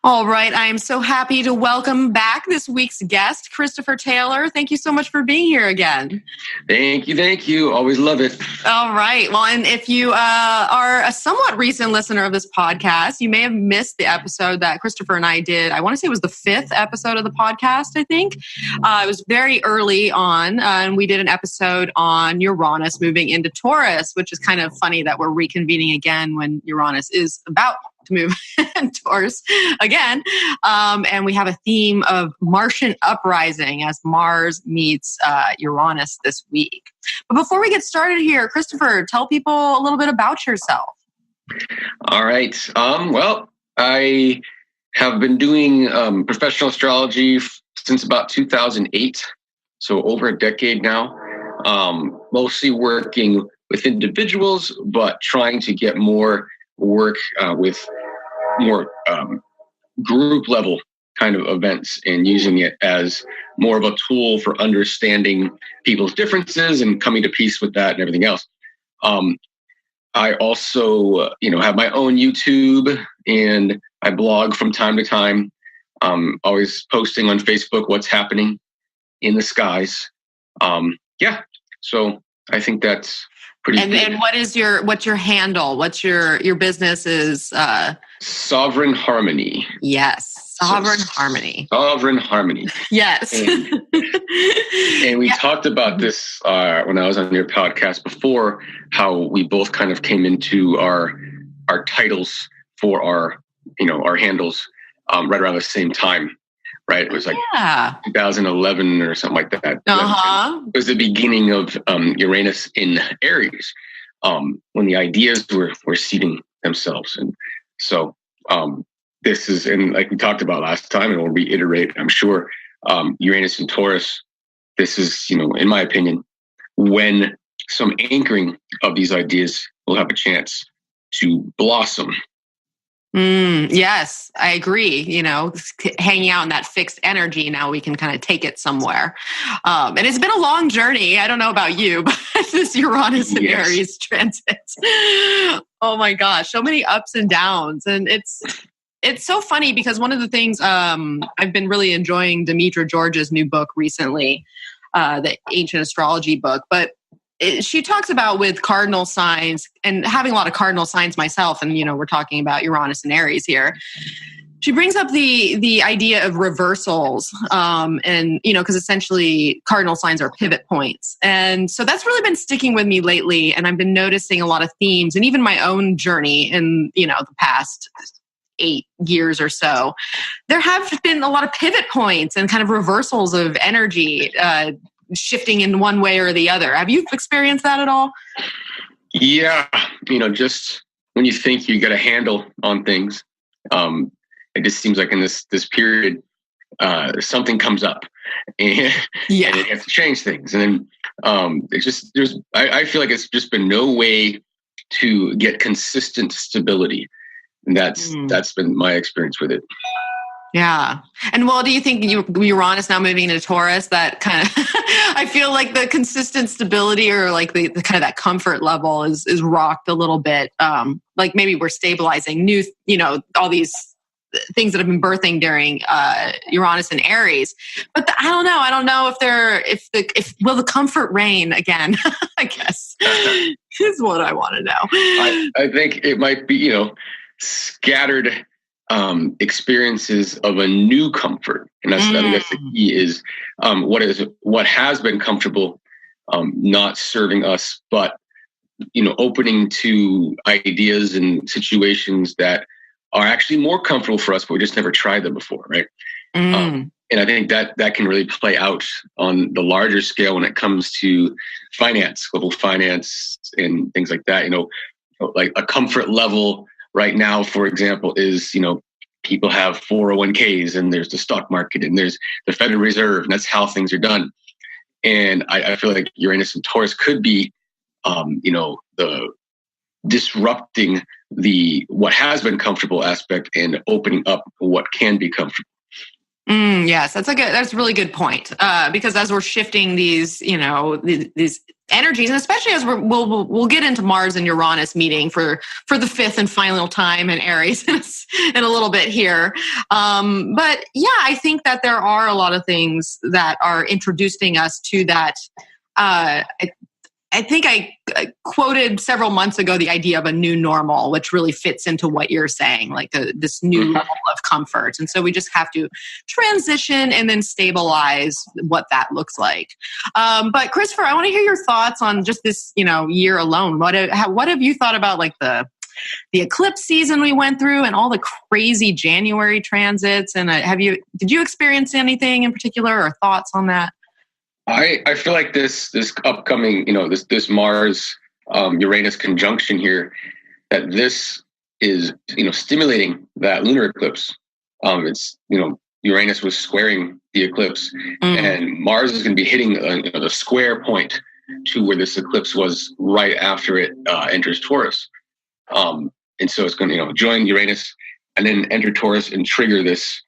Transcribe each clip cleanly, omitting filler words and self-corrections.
All right. I am so happy to welcome back this week's guest, Christopher Taylor. Thank you so much for being here again. Thank you. Always love it. All right. Well, and if you are a somewhat recent listener of this podcast, you may have missed the episode that Christopher and I did. I want to say it was the 5th episode of the podcast, I think. It was very early on, and we did an episode on Uranus moving into Taurus, which is kind of funny that we're reconvening again when Uranus is about to move Taurus again. And we have a theme of Martian Uprising as Mars meets Uranus this week. But before we get started here, Christopher, tell people a little bit about yourself. All right. Well, I have been doing professional astrology since about 2008. So over a decade now, mostly working with individuals, but trying to get more work with more group level kind of events and using it as more of a tool for understanding people's differences and coming to peace with that and everything else. I also, have my own YouTube and I blog from time to time. Always posting on Facebook what's happening in the skies. So I think that's pretty. And what's your handle? What's your business is? Sovereign Harmony. Yes. Harmony. Sovereign Harmony. Yes. And we talked about this when I was on your podcast before, how we both kind of came into our titles for our handles right around the same time. Right. It was like 2011 or something like that. It was the beginning of Uranus in Aries, when the ideas were seeding themselves. And so this is, and like we talked about last time, and we'll reiterate, I'm sure, Uranus and Taurus, this is, in my opinion, when some anchoring of these ideas will have a chance to blossom. Yes, I agree. Hanging out in that fixed energy, now we can kind of take it somewhere. And it's been a long journey. I don't know about you, but this Uranus and Aries transit. Oh my gosh, so many ups and downs. And it's so funny because one of the things I've been really enjoying Demetra George's new book recently, the Ancient Astrology book, but she talks about with cardinal signs and having a lot of cardinal signs myself. And, we're talking about Uranus and Aries here. She brings up the idea of reversals. Because essentially cardinal signs are pivot points. And so that's really been sticking with me lately. And I've been noticing a lot of themes and even my own journey in, the past 8 years or so. There have been a lot of pivot points and kind of reversals of energy, shifting in one way or the other. Have you experienced that at all? Yeah. Just when you think you got a handle on things, it just seems like in this period, something comes up and it has to change things. And then I feel like it's just been no way to get consistent stability. And that's been my experience with it. Yeah. And do you think Uranus now moving into Taurus, that kind of, I feel like the consistent stability or like the kind of that comfort level is rocked a little bit. Like maybe we're stabilizing new, all these things that have been birthing during Uranus and Aries. But I don't know. I don't know if will the comfort reign again, I guess, is what I want to know. I think it might be, scattered experiences of a new comfort, and I think that's the key. Is what has been comfortable, not serving us, but opening to ideas and situations that are actually more comfortable for us, but we just never tried them before, right? And I think that can really play out on the larger scale when it comes to finance, global finance, and things like that. Like a comfort level right now, for example, is, people have 401ks and there's the stock market and there's the Federal Reserve, and that's how things are done. And I feel like Uranus and Taurus could be, the disrupting what has been comfortable aspect and opening up what can be comfortable. Yes, that's a really good point. Because as we're shifting these energies, and especially as we'll get into Mars and Uranus meeting for the fifth and final time in Aries in a little bit here. But yeah, I think that there are a lot of things that are introducing us to that. I think I quoted several months ago the idea of a new normal, which really fits into what you're saying, like this new level of comfort. And so we just have to transition and then stabilize what that looks like. But Christopher, I want to hear your thoughts on just this, year alone. What have you thought about like the eclipse season we went through and all the crazy January transits? And did you experience anything in particular or thoughts on that? I feel like this upcoming, this Mars Uranus conjunction here, that this is, stimulating that lunar eclipse. It's, Uranus was squaring the eclipse, and Mars is going to be hitting the square point to where this eclipse was right after it enters Taurus. And so it's going to, join Uranus and then enter Taurus and trigger this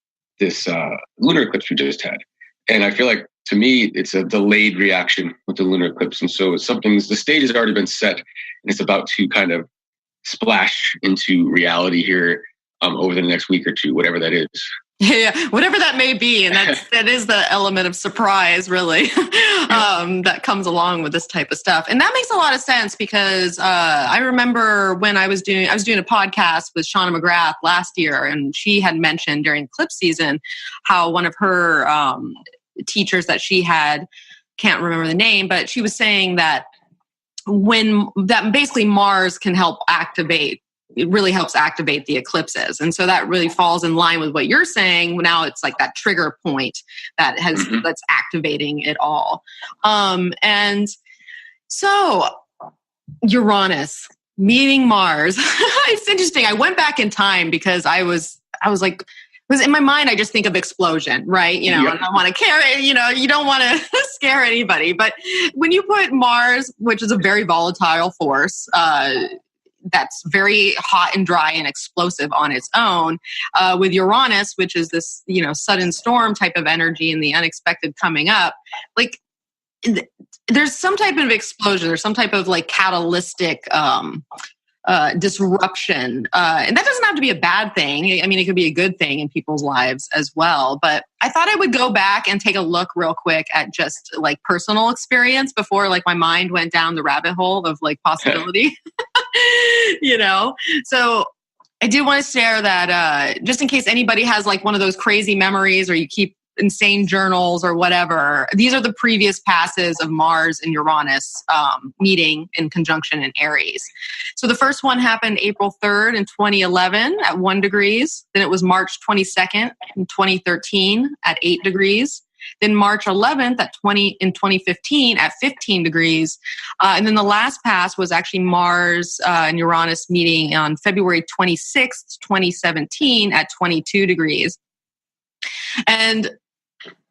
lunar eclipse we just had. And I feel like, to me, it's a delayed reaction with the lunar eclipse. And so the stage has already been set, and it's about to kind of splash into reality here over the next week or two, whatever that is. Yeah, whatever that may be. And that is the element of surprise, really, that comes along with this type of stuff. And that makes a lot of sense because I remember when I was doing a podcast with Shauna McGrath last year, and she had mentioned during eclipse season how one of her teachers that she had, can't remember the name, but she was saying that basically Mars can help activate, it really helps activate the eclipses. And so that really falls in line with what you're saying. Now it's like that trigger point that's activating it all. And so Uranus meeting Mars, it's interesting. I went back in time because I was like, because in my mind, I just think of explosion, right? I don't want to carry, you don't want to scare anybody. But when you put Mars, which is a very volatile force, that's very hot and dry and explosive on its own, with Uranus, which is this, sudden storm type of energy and the unexpected coming up, like there's some type of explosion or some type of like catalytic disruption. And that doesn't have to be a bad thing. I mean, it could be a good thing in people's lives as well. But I thought I would go back and take a look real quick at just like personal experience before like my mind went down the rabbit hole of like possibility, So I do want to share that just in case anybody has like one of those crazy memories or you keep insane journals or whatever, these are the previous passes of Mars and Uranus meeting in conjunction in Aries. So the first one happened April 3rd in 2011 at 1 degrees. Then it was March 22nd in 2013 at 8 degrees. Then March 11th in 2015 at 15 degrees. And then the last pass was actually Mars and Uranus meeting on February 26th, 2017 at 22 degrees. And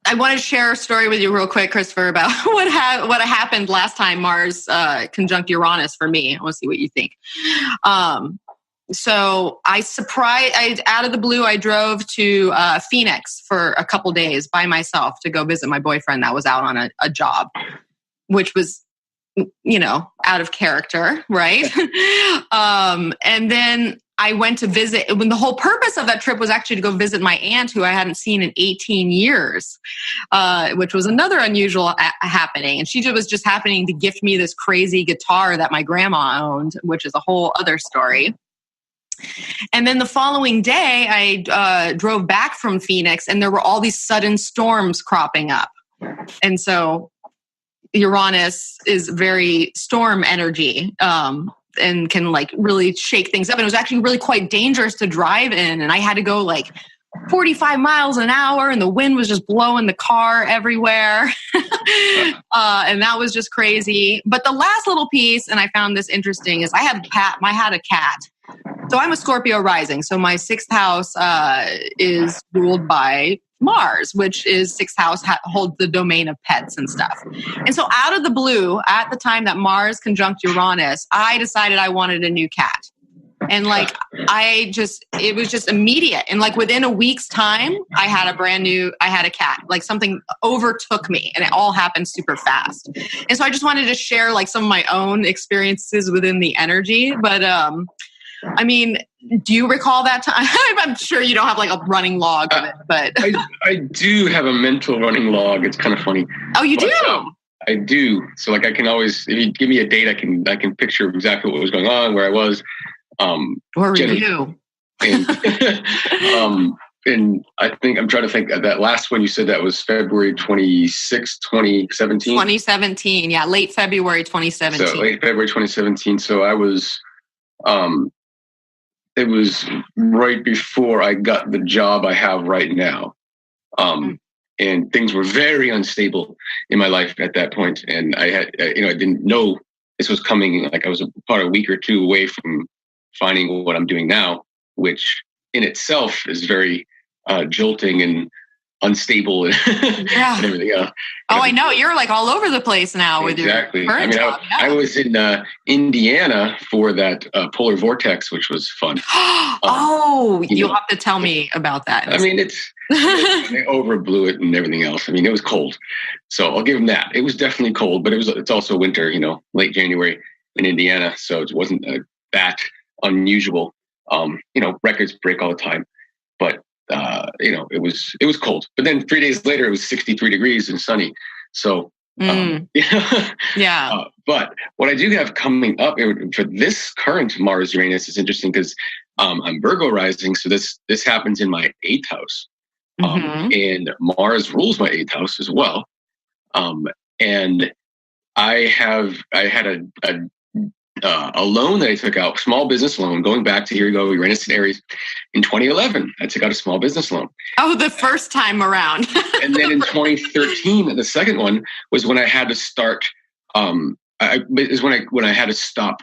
I want to share a story with you real quick, Christopher, about what happened last time Mars conjunct Uranus for me. I want to see what you think. So out of the blue, I drove to Phoenix for a couple days by myself to go visit my boyfriend that was out on a job, which was, out of character, right? And then I went to visit, when the whole purpose of that trip was actually to go visit my aunt who I hadn't seen in 18 years, which was another unusual happening. And she was just happening to gift me this crazy guitar that my grandma owned, which is a whole other story. And then the following day, I drove back from Phoenix and there were all these sudden storms cropping up. And so Uranus is very storm energy. And can like really shake things up. And it was actually really quite dangerous to drive in. And I had to go like 45 miles an hour and the wind was just blowing the car everywhere. And that was just crazy. But the last little piece, and I found this interesting, is I had a cat. So I'm a Scorpio rising. So my sixth house is ruled by Mars, which is sixth house, holds the domain of pets and stuff. And so out of the blue, at the time that Mars conjunct Uranus, I decided I wanted a new cat. And like, it was just immediate. And like within a week's time, I had a cat, like something overtook me and it all happened super fast. And so I just wanted to share like some of my own experiences within the energy. But, I mean, do you recall that time? I'm sure you don't have like a running log of it, but I do have a mental running log. It's kind of funny. Oh, you do? I do. So like I can always, if you give me a date, I can picture exactly what was going on, where I was. Where were you? And I think I'm trying to think of that last one you said that was February 26, 2017. 2017, yeah, late February 2017. So late February 2017. So I was, it was right before I got the job I have right now. And things were very unstable in my life at that point. And I had, I didn't know this was coming. Like I was about a week or two away from finding what I'm doing now, which in itself is very jolting and unstable and, and everything else. Oh, I know. You're like all over the place now with your current job. I was in Indiana for that polar vortex, which was fun. You'll have to tell me about that. I mean, they overblew it and everything else. I mean, it was cold. So I'll give them that. It was definitely cold, but it's also winter, late January in Indiana. So it wasn't that unusual. Records break all the time, but it was cold. But then 3 days later, it was 63 degrees and sunny. So, yeah. But what I do have coming up for this current Mars Uranus is interesting because I'm Virgo rising. So this happens in my 8th house. And Mars rules my 8th house as well. And I had a loan that I took out, small business loan, going back to, here we go, Uranus and Aries. In 2011, I took out a small business loan. Oh, the first time around. And then in 2013, the second one was when I had to start. When I had to stop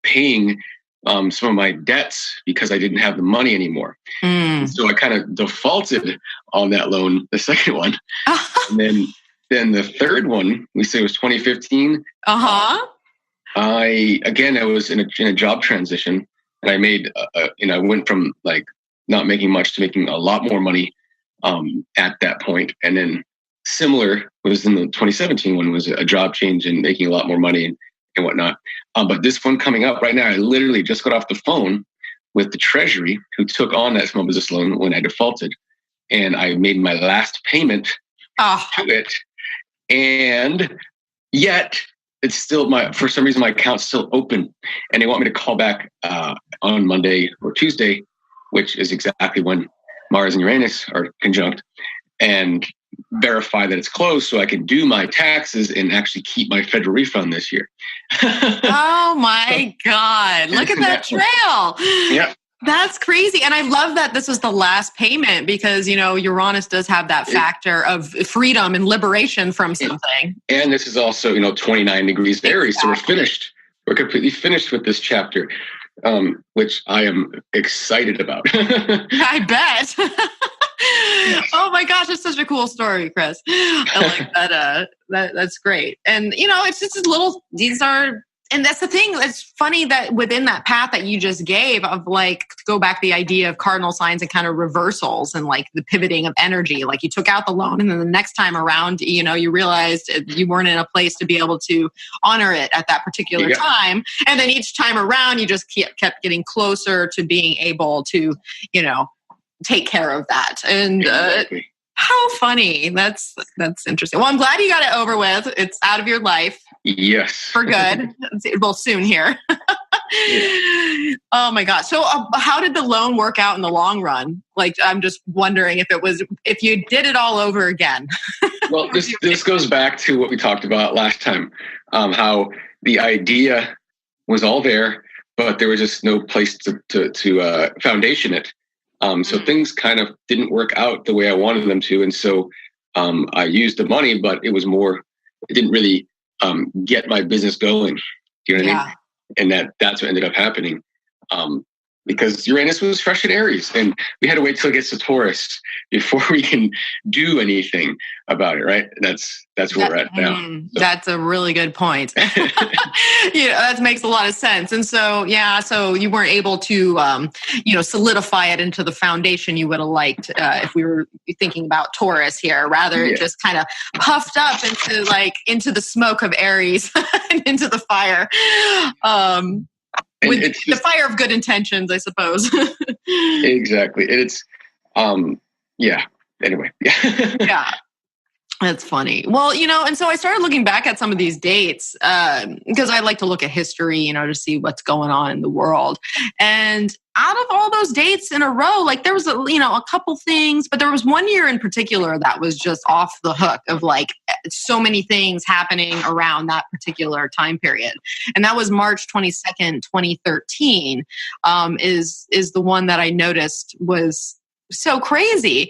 paying some of my debts because I didn't have the money anymore. So I kind of defaulted on that loan, the second one. And then the third one, we say, was 2015. I was in a job transition, and I made, I went from like not making much to making a lot more money at that point. And then similar was in the 2017 one, was a job change and making a lot more money and whatnot. But this one coming up right now, I literally just got off the phone with the Treasury, who took on that small business loan when I defaulted, and I made my last payment to it, and yet it's still for some reason, my account's still open, and they want me to call back on Monday or Tuesday, which is exactly when Mars and Uranus are conjunct, and verify that it's closed so I can do my taxes and actually keep my federal refund this year. Oh my God. Look at that trail. Yeah. That's crazy. And I love that this was the last payment because, Uranus does have that factor of freedom and liberation from something. And this is also, 29 degrees Aries. So we're finished. We're completely finished with this chapter, which I am excited about. I bet. Oh my gosh, it's such a cool story, Chris. I like that. That's great. And it's just and that's the thing. It's funny that within that path that you just gave of like, to go back the idea of cardinal signs and kind of reversals and like the pivoting of energy, like you took out the loan and then the next time around, you realized you weren't in a place to be able to honor it at that particular time. And then each time around, you just kept getting closer to being able to, take care of that. And how funny. That's interesting. Well, I'm glad you got it over with. It's out of your life. Yes. For good. Well, soon here. Oh my gosh. So how did the loan work out in the long run? Like, I'm just wondering if you did it all over again. Well, this goes back to what we talked about last time, how the idea was all there, but there was just no place to foundation it. So things kind of didn't work out the way I wanted them to. And so I used the money, but it didn't really get my business going. Do you know what I mean? And that's what ended up happening. because Uranus was fresh in Aries, and we had to wait till it gets to Taurus before we can do anything about it, right? That's where we're at now. So. That's a really good point. That makes a lot of sense. And so, so you weren't able to, solidify it into the foundation you would have liked if we were thinking about Taurus here. Rather, it just kind of puffed up into the smoke of Aries and into the fire. With the fire of good intentions, I suppose. Exactly. It's, anyway. Yeah. That's funny. Well, and so I started looking back at some of these dates because I like to look at history, to see what's going on in the world. And out of all those dates in a row, like there was, a couple things, but there was one year in particular that was just off the hook of like so many things happening around that particular time period. And that was March 22nd, 2013 is the one that I noticed was so crazy.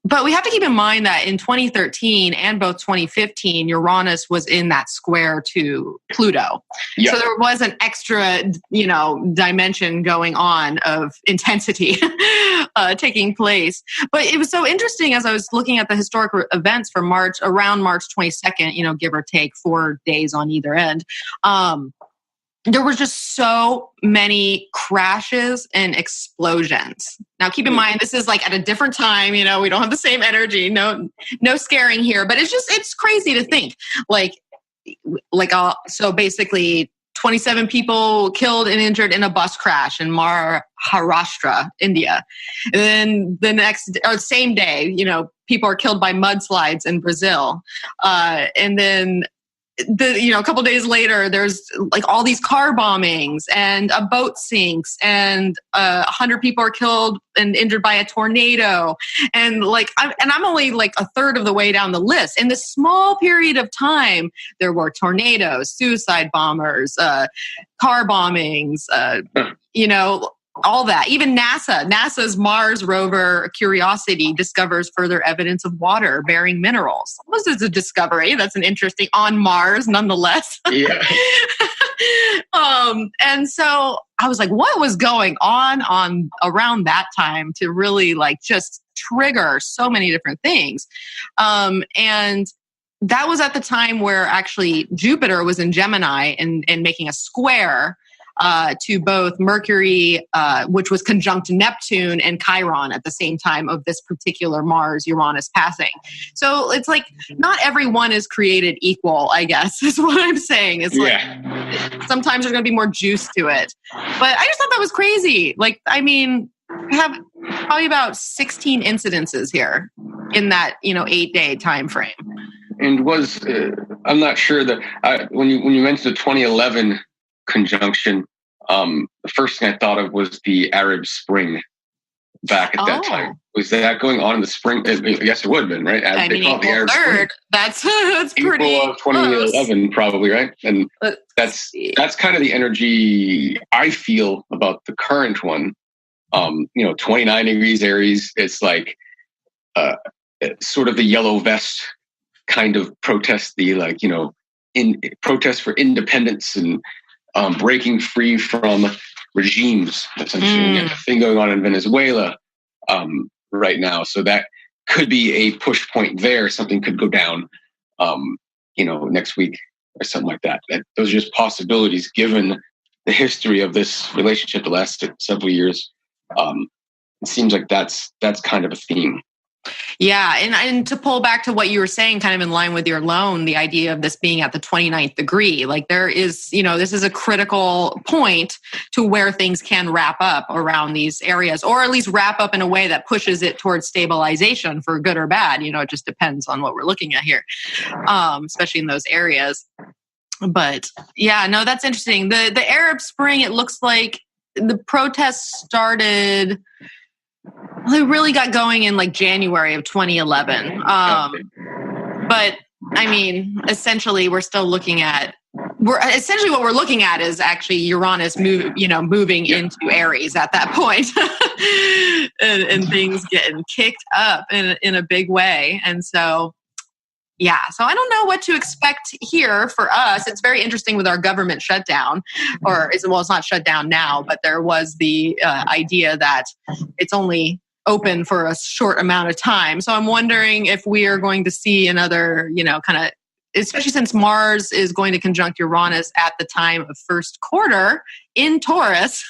But we have to keep in mind that in 2013 and both 2015, Uranus was in that square to Pluto. Yep. So there was an extra, dimension going on of intensity taking place. But it was so interesting as I was looking at the historic events for around March 22nd, give or take 4 days on either end. There was just so many crashes and explosions. Now, keep in mind, this is like at a different time, we don't have the same energy, no scaring here, but it's crazy to think so basically 27 people killed and injured in a bus crash in Maharashtra, India. And then same day, people are killed by mudslides in Brazil. And then a couple days later, there's like all these car bombings and a boat sinks and 100 people are killed and injured by a tornado. And I'm only like a third of the way down the list. In this small period of time, there were tornadoes, suicide bombers, car bombings, all that. Even NASA's Mars rover Curiosity discovers further evidence of water bearing minerals. This is a discovery. That's an interesting on Mars, nonetheless. Yeah. And so I was like, what was going on around that time to really just trigger so many different things? And that was at the time where actually Jupiter was in Gemini and making a square to both Mercury, which was conjunct Neptune, and Chiron at the same time of this particular Mars-Uranus passing. So it's like not everyone is created equal, I guess, is what I'm saying. It's sometimes there's going to be more juice to it. But I just thought that was crazy. I have probably about 16 incidences here in that, 8-day time frame. And I'm not sure that when you mentioned the 2011 conjunction, the first thing I thought of was the Arab Spring back at that time. Was that going on in the spring? I guess it would have been, right? They call it the Arab Spring. That's pretty April of 2011, probably, right? And that's kind of the energy I feel about the current one. 29 degrees Aries. It's like sort of the yellow vest kind of protest, in protest for independence and breaking free from regimes. That's a thing going on in Venezuela right now. So that could be a push point there. Something could go down, next week or something like that. Those are just possibilities given the history of this relationship the last several years. It seems like that's kind of a theme. Yeah. And to pull back to what you were saying, kind of in line with your loan, the idea of this being at the 29th degree, there is, this is a critical point to where things can wrap up around these areas, or at least wrap up in a way that pushes it towards stabilization for good or bad. It just depends on what we're looking at here, especially in those areas. But yeah, no, that's interesting. The Arab Spring, it looks like the protests started... They really got going in January of 2011. But essentially what we're looking at is actually Uranus moving into Aries at that point and things getting kicked up in a big way. And so, Yeah, so I don't know what to expect here for us. It's very interesting with our government shutdown, it's not shut down now, but there was the idea that it's only open for a short amount of time. So I'm wondering if we are going to see another, kind of, especially since Mars is going to conjunct Uranus at the time of first quarter in Taurus,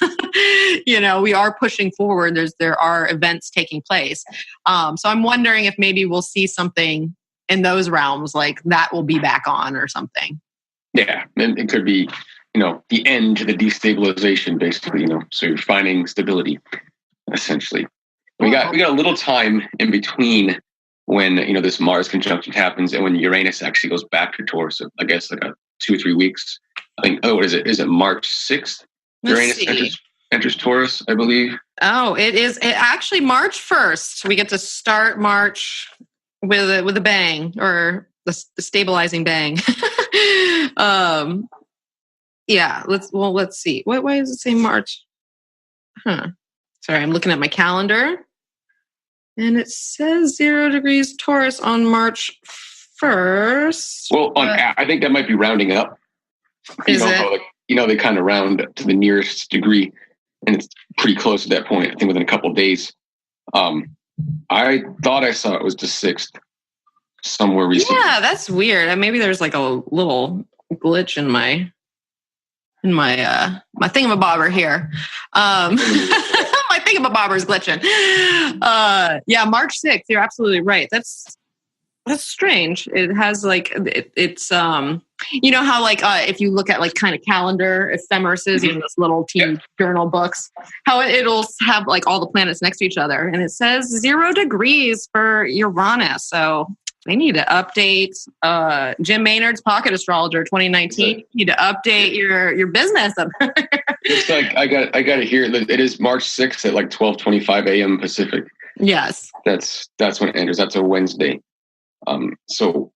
we are pushing forward. There are events taking place. So I'm wondering if maybe we'll see something in those realms, like that will be back on or something. Yeah, and it could be, the end to the destabilization, basically, so you're finding stability, essentially. We got a little time in between when, this Mars conjunction happens and when Uranus actually goes back to Taurus. So I guess like 2 or 3 weeks. I think, what is it? Is it March 6th? Uranus enters Taurus, I believe. Oh, it is actually March 1st. We get to start March with a bang, or the stabilizing bang. Yeah, let's see. Why does it say March? Sorry, I'm looking at my calendar. And it says 0 degrees Taurus on March 1st. Well, I think that might be rounding up. Is it? They kind of round to the nearest degree, and it's pretty close at that point. I think within a couple of days. I thought I saw it was the 6th somewhere recently. Yeah, that's weird. Maybe there's like a little glitch in my thingamabobber here. My thingamabobber is glitching. Yeah, March 6th. You're absolutely right. That's strange. It has like it's how like if you look at like kind of calendar ephemeris, those little teeny journal books, how it'll have like all the planets next to each other, and it says 0 degrees for Uranus. So they need to update Jim Maynard's Pocket Astrologer 2019. You need to update your business. It's like I got to hear that it is March 6th at like 12:25 a.m. Pacific. Yes, that's when it enters. That's a Wednesday. So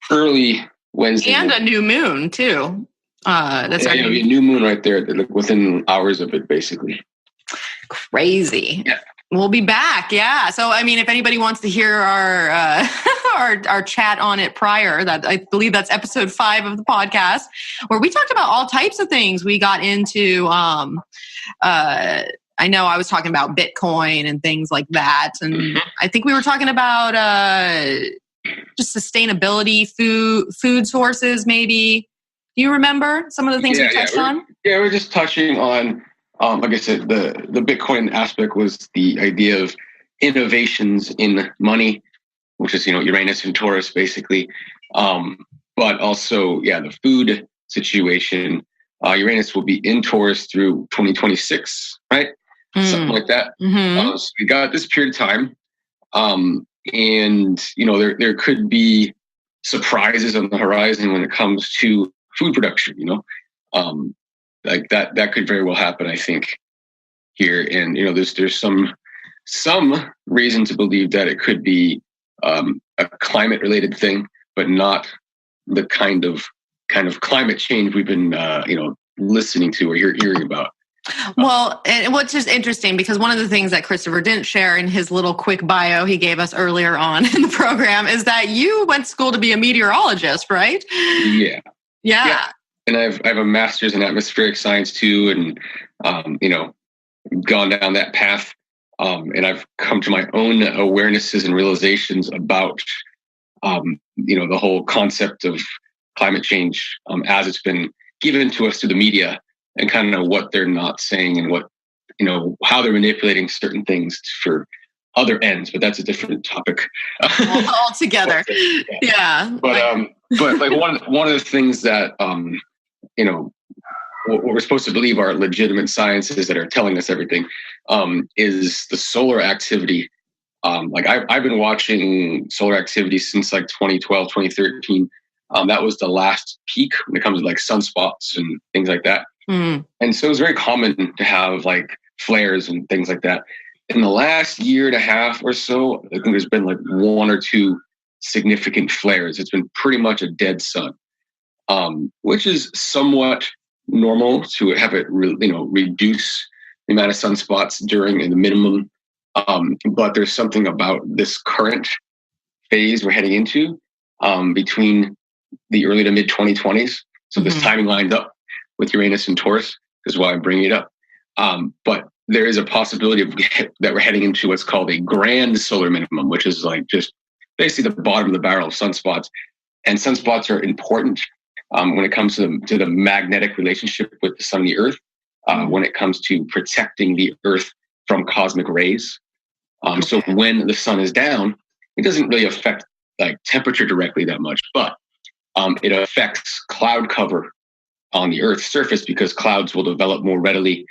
early Wednesday, and a new moon too. That's a new moon right there, within hours of it, basically. Crazy. Yeah. We'll be back. Yeah. So, if anybody wants to hear our our chat on it prior, that I believe that's episode 5 of the podcast, where we talked about all types of things. We got into, I know I was talking about Bitcoin and things like that. And I think we were talking about just sustainability, food sources, maybe. Do you remember some of the things we touched on? We're just touching on, like I said, the Bitcoin aspect was the idea of innovations in money, which is, Uranus and Taurus, basically. But also, the food situation. Uranus will be in Taurus through 2026, right? Something like that. So we got this period of time. And, there could be surprises on the horizon when it comes to food production, like that could very well happen, I think, here. And, there's some reason to believe that it could be a climate related thing, but not the kind of climate change we've been, listening to or hearing about. Well, and what's just interesting, because one of the things that Christopher didn't share in his little quick bio he gave us earlier on in the program is that you went to school to be a meteorologist, right? Yeah. And I have a master's in atmospheric science too, and gone down that path. And I've come to my own awarenesses and realizations about the whole concept of climate change as it's been given to us through the media, and kind of what they're not saying and what, how they're manipulating certain things for other ends. But that's a different topic altogether. Yeah. But like one of the things that, what we're supposed to believe are legitimate sciences that are telling us everything, is the solar activity. Like I've been watching solar activity since like 2012, 2013. That was the last peak when it comes to like sunspots and things like that. And so it was very common to have like flares and things like that. In the last year and a half or so, I think there's been like 1 or 2 significant flares. It's been pretty much a dead sun, which is somewhat normal to have it, reduce the amount of sunspots during the minimum. But there's something about this current phase we're heading into between the early to mid 2020s. So this timing lined up with Uranus and Taurus, is why I'm bringing it up. But there is a possibility that we're heading into what's called a grand solar minimum, which is like just basically the bottom of the barrel of sunspots. And sunspots are important when it comes to the magnetic relationship with the sun and the earth, when it comes to protecting the earth from cosmic rays. So when the sun is down, it doesn't really affect like temperature directly that much, but it affects cloud cover on the Earth's surface because clouds will develop more readily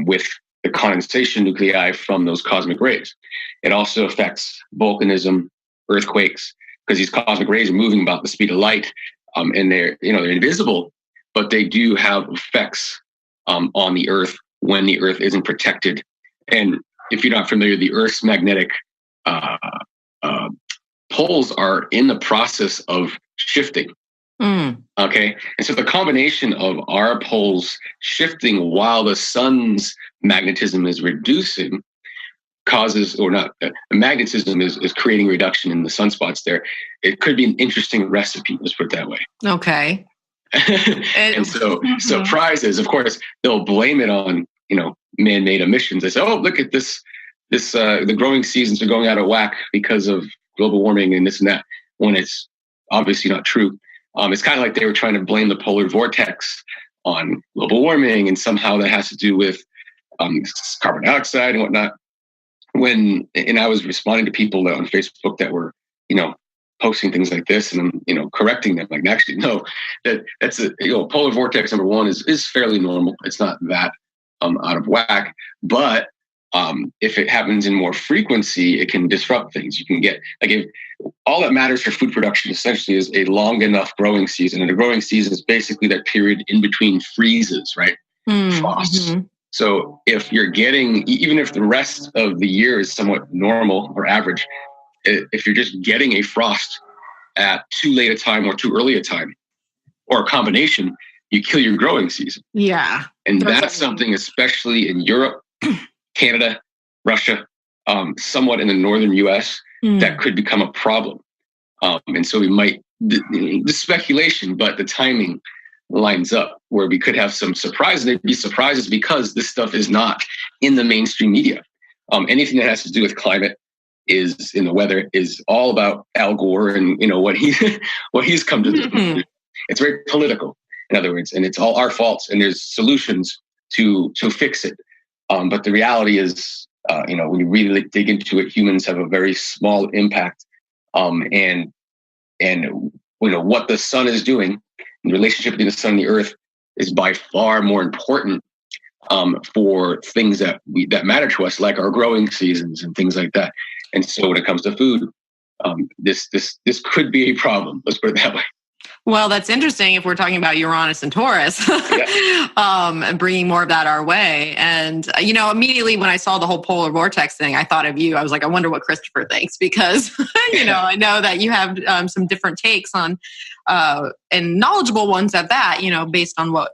with the condensation nuclei from those cosmic rays. It also affects volcanism, earthquakes, because these cosmic rays are moving about the speed of light, and they're invisible, but they do have effects on the Earth when the Earth isn't protected. And if you're not familiar, the Earth's magnetic poles are in the process of shifting. Okay. And so the combination of our poles shifting while the sun's magnetism is reducing causes, or not, magnetism is creating reduction in the sunspots there. It could be an interesting recipe, let's put it that way. Okay. And so surprises, of course, they'll blame it on, man-made emissions. They say, oh, look at this, the growing seasons are going out of whack because of global warming and this and that, when it's obviously not true. It's kind of like they were trying to blame the polar vortex on global warming, and somehow that has to do with carbon dioxide and whatnot. And I was responding to people on Facebook that were, posting things like this, and correcting them. Like, actually, no, that's a polar vortex number one is fairly normal. It's not that out of whack, but if it happens in more frequency, it can disrupt things. You can get if all that matters for food production essentially is a long enough growing season. And the growing season is basically that period in between freezes, right? Frosts. So if you're getting, even if the rest of the year is somewhat normal or average, if you're just getting a frost at too late a time or too early a time, or a combination, you kill your growing season. Yeah. And that's something, especially in Europe, Canada, Russia, somewhat in the northern US, that could become a problem. And so we might, the speculation, but the timing lines up where we could have some surprises. They'd be surprises because this stuff is not in the mainstream media. Anything that has to do with climate is in the weather is all about Al Gore and what he's come to do. It's very political, in other words, and it's all our faults, and there's solutions to fix it. But the reality is, when you really dig into it, humans have a very small impact. And what the sun is doing, the relationship between the sun and the earth, is by far more important for things that matter to us, like our growing seasons and things like that. And so when it comes to food, this could be a problem. Let's put it that way. Well, that's interesting if we're talking about Uranus and Taurus, and bringing more of that our way. And, immediately when I saw the whole polar vortex thing, I thought of you. I was like, I wonder what Christopher thinks, because, I know that you have some different takes on, and knowledgeable ones at that, based on what,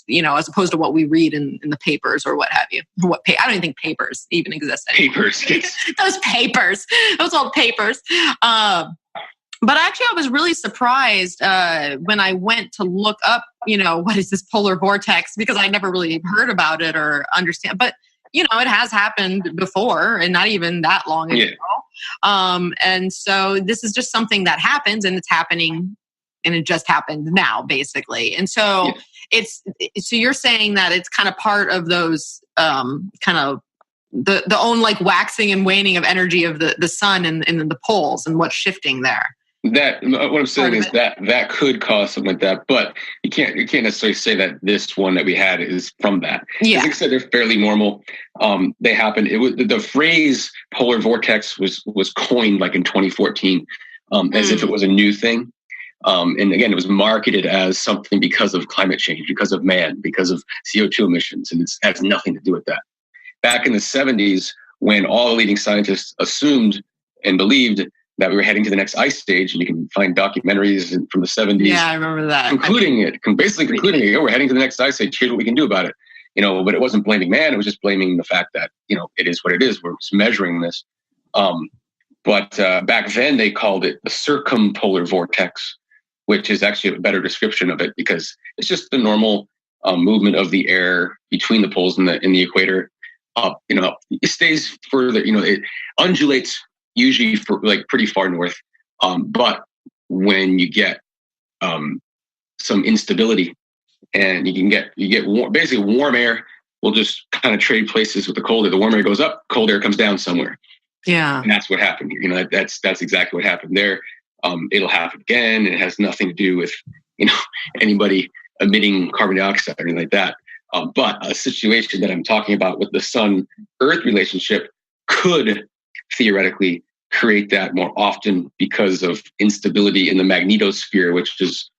as opposed to what we read in the papers or what have you. I don't even think papers even exist anymore. Papers. Yes. Those old papers. But actually, I was really surprised when I went to look up, what is this polar vortex? Because I never really heard about it or understand. But, it has happened before, and not even that long ago. Yeah. And so this is just something that happens, and it's happening, and it just happened now, basically. And so so you're saying that it's kind of part of those kind of the own like waxing and waning of energy of the sun and the poles and what's shifting there. That what I'm saying is that could cause something like that, but you can't necessarily say that this one that we had is from that. Yeah, like I said, they're fairly normal. They happened. It was the phrase polar vortex was coined like in 2014, as if it was a new thing. And again, it was marketed as something because of climate change, because of man, because of CO2 emissions, and it has nothing to do with that. Back in the 70s, when all the leading scientists assumed and believed that we were heading to the next ice stage, and you can find documentaries from the 70s. Yeah, I remember that. Concluding it, we're heading to the next ice age, here's what we can do about it. But it wasn't blaming man, it was just blaming the fact that, it is what it is. We're just measuring this. But back then they called it the circumpolar vortex, which is actually a better description of it because it's just the normal movement of the air between the poles and the equator. It stays further. It undulates usually for like pretty far north. But when you get some instability, and you get warm, basically warm air will just kind of trade places with the cold air. The warm air goes up, cold air comes down somewhere. Yeah, and that's what happened here. That's exactly what happened there. It'll happen again. It has nothing to do with anybody emitting carbon dioxide or anything like that. But a situation that I'm talking about with the Sun-Earth relationship could theoretically create that more often because of instability in the magnetosphere, which is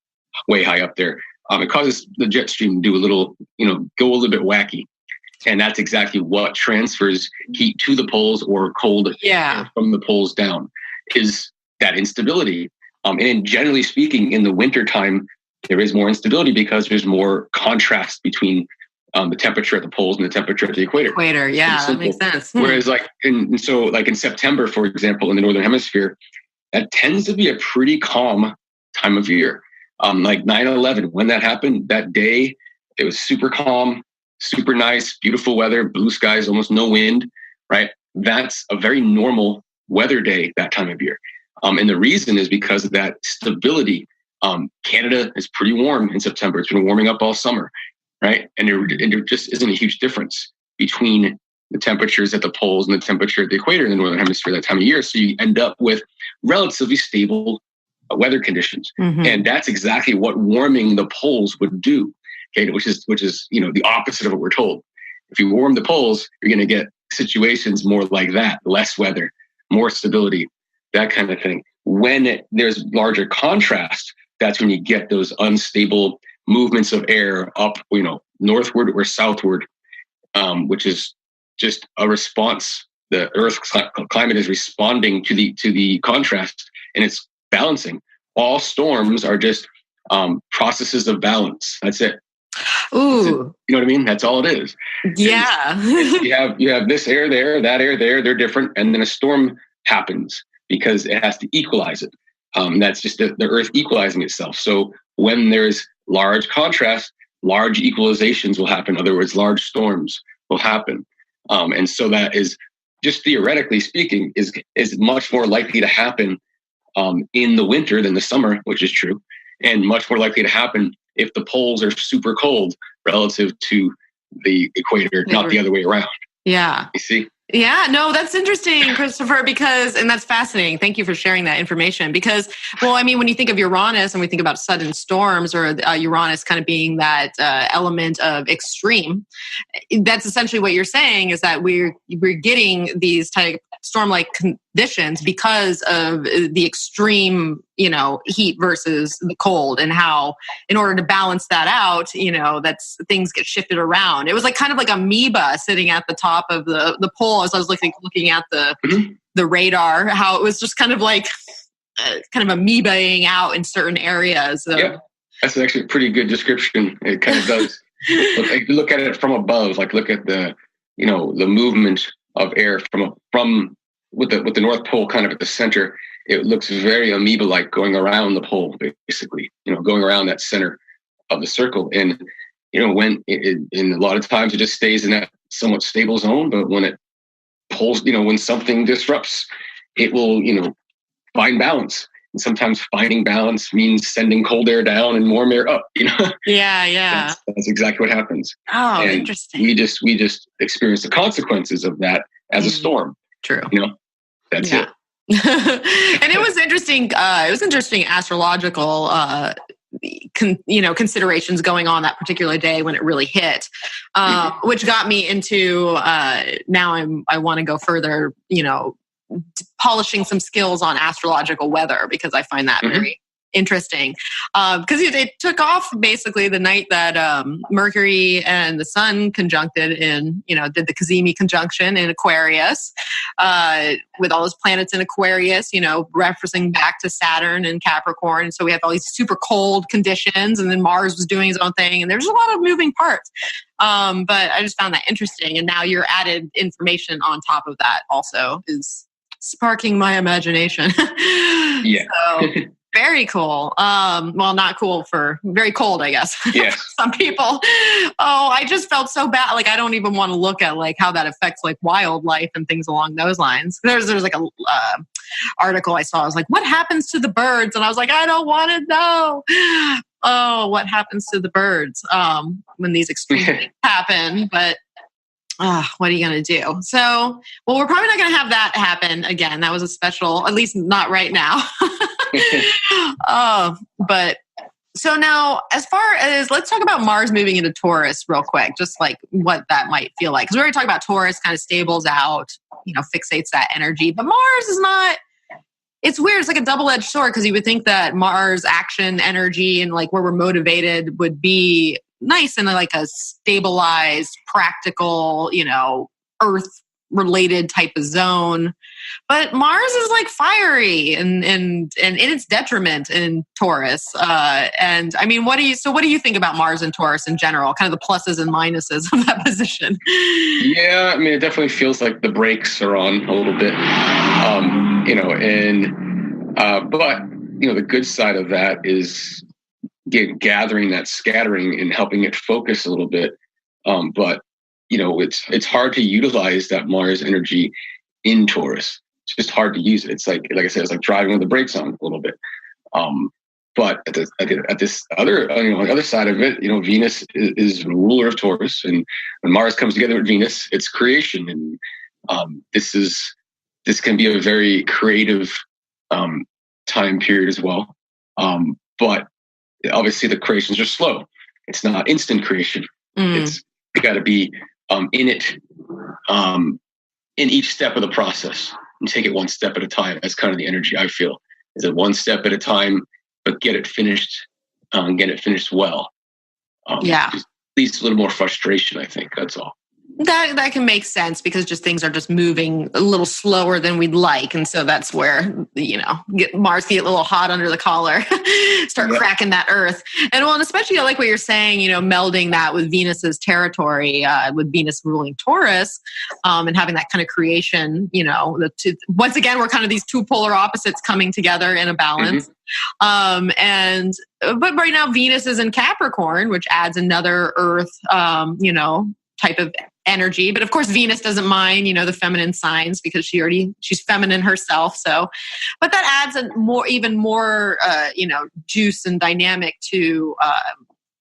way high up there. It causes the jet stream to do go a little bit wacky. And that's exactly what transfers heat to the poles or cold from the poles down, is that instability. And generally speaking, in the wintertime, there is more instability because there's more contrast between the temperature at the poles and the temperature at the equator. That makes sense. Whereas in September, for example, in the Northern Hemisphere, that tends to be a pretty calm time of year. Like 9/11, when that happened, that day, it was super calm, super nice, beautiful weather, blue skies, almost no wind, right? That's a very normal weather day that time of year. And the reason is because of that stability. Canada is pretty warm in September. It's been warming up all summer, right? And there just isn't a huge difference between the temperatures at the poles and the temperature at the equator in the Northern Hemisphere that time of year. So you end up with relatively stable weather conditions. Mm-hmm. And that's exactly what warming the poles would do. Okay, which is the opposite of what we're told. If you warm the poles, you're going to get situations more like that, less weather, more stability, that kind of thing. When there's larger contrast, that's when you get those unstable movements of air up, northward or southward, which is just a response. The Earth's climate is responding to the contrast, and it's balancing. All storms are just processes of balance. That's it. Ooh, you know what I mean? That's all it is. Yeah. you have this air there, that air there. They're different, and then a storm happens because it has to equalize it. That's just the Earth equalizing itself. So when there's large contrast, large equalizations will happen. In other words, large storms will happen. And so that is, just theoretically speaking, is much more likely to happen in the winter than the summer, which is true, and much more likely to happen if the poles are super cold relative to the equator, not the other way around. Yeah. You see? Yeah, no, that's interesting, Christopher, and that's fascinating. Thank you for sharing that information because, when you think of Uranus and we think about sudden storms or Uranus kind of being that element of extreme, that's essentially what you're saying is that we're getting these type storm-like conditions because of the extreme, heat versus the cold, and how in order to balance that out, that's things get shifted around. It was kind of like amoeba sitting at the top of the pole as I was looking at the radar, how it was just kind of amoebaing out in certain areas. Yeah, that's actually a pretty good description. It kind of does. Look at it from above, look at the movement of air from with the North Pole kind of at the center. It looks very amoeba-like going around the pole, basically, going around that center of the circle. And, when in a lot of times it just stays in that somewhat stable zone, but when it pulls, when something disrupts, it will, find balance. And sometimes finding balance means sending cold air down and warm air up, Yeah. That's exactly what happens. Oh, and interesting. We just experience the consequences of that as a storm. True. That's it. And it was interesting. It was interesting astrological, considerations going on that particular day when it really hit, which got me into now I want to go further, polishing some skills on astrological weather because I find that very interesting. Because it took off basically the night that Mercury and the Sun conjuncted did the Cazimi conjunction in Aquarius, with all those planets in Aquarius, referencing back to Saturn and Capricorn. And so we had all these super cold conditions, and then Mars was doing his own thing, and there's a lot of moving parts. But I just found that interesting. And now your added information on top of that also is sparking my imagination. Yeah. So, very cool. Well, not cool for very cold, I guess. Yes. Some people. Oh, I just felt so bad. Like, I don't even want to look at like how that affects like wildlife and things along those lines. There's like a article I saw. I was like, what happens to the birds? And I was like, I don't want to know. Oh, what happens to the birds when these extreme things happen? But what are you going to do? So, well, we're probably not going to have that happen again. That was a special, at least not right now. But so now, as far as, let's talk about Mars moving into Taurus real quick, just like what that might feel like. Because we already talked about Taurus kind of stables out, fixates that energy. But Mars is not, it's weird. It's like a double-edged sword, because you would think that Mars action energy and like where we're motivated would be nice in like a stabilized, practical, Earth related type of zone. But Mars is like fiery and in its detriment in Taurus. And I mean, what do you think about Mars and Taurus in general? Kind of the pluses and minuses of that position. Yeah, I mean, it definitely feels like the brakes are on a little bit. But the good side of that is gathering that scattering and helping it focus a little bit. But it's hard to utilize that Mars energy in Taurus. It's just hard to use it. It's like I said, it's like driving with the brakes on a little bit. But at this other side of it, Venus is the ruler of Taurus, and when Mars comes together with Venus, it's creation, and this can be a very creative time period as well. But obviously, the creations are slow. It's not instant creation. It's got to be in it, in each step of the process, and take it one step at a time. That's kind of the energy I feel. Is it one step at a time, but get it finished well. Just leads to a little more frustration, I think. That's all. That can make sense, because just things are just moving a little slower than we'd like. And so that's where, Mars get a little hot under the collar, start cracking that Earth. And especially I like what you're saying, melding that with Venus's territory, with Venus ruling Taurus, and having that kind of creation, once again, we're kind of these two polar opposites coming together in a balance. But right now Venus is in Capricorn, which adds another Earth, type of energy. But of course, Venus doesn't mind, the feminine signs, because she's feminine herself. So, but that adds even more, juice and dynamic to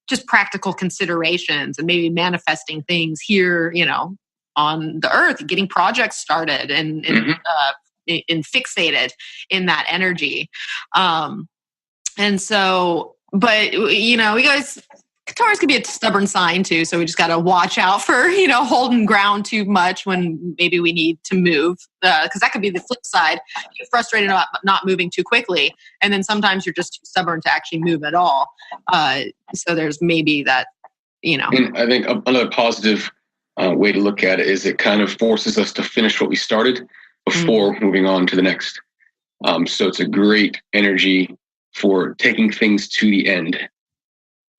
just practical considerations and maybe manifesting things here, on the Earth, getting projects started and fixated in that energy. And so, but we guys, Taurus could be a stubborn sign too, so we just got to watch out for, holding ground too much when maybe we need to move, because that could be the flip side. You're frustrated about not moving too quickly, and then sometimes you're just too stubborn to actually move at all. So there's maybe that, And I think another positive way to look at it is it kind of forces us to finish what we started before moving on to the next. So it's a great energy for taking things to the end.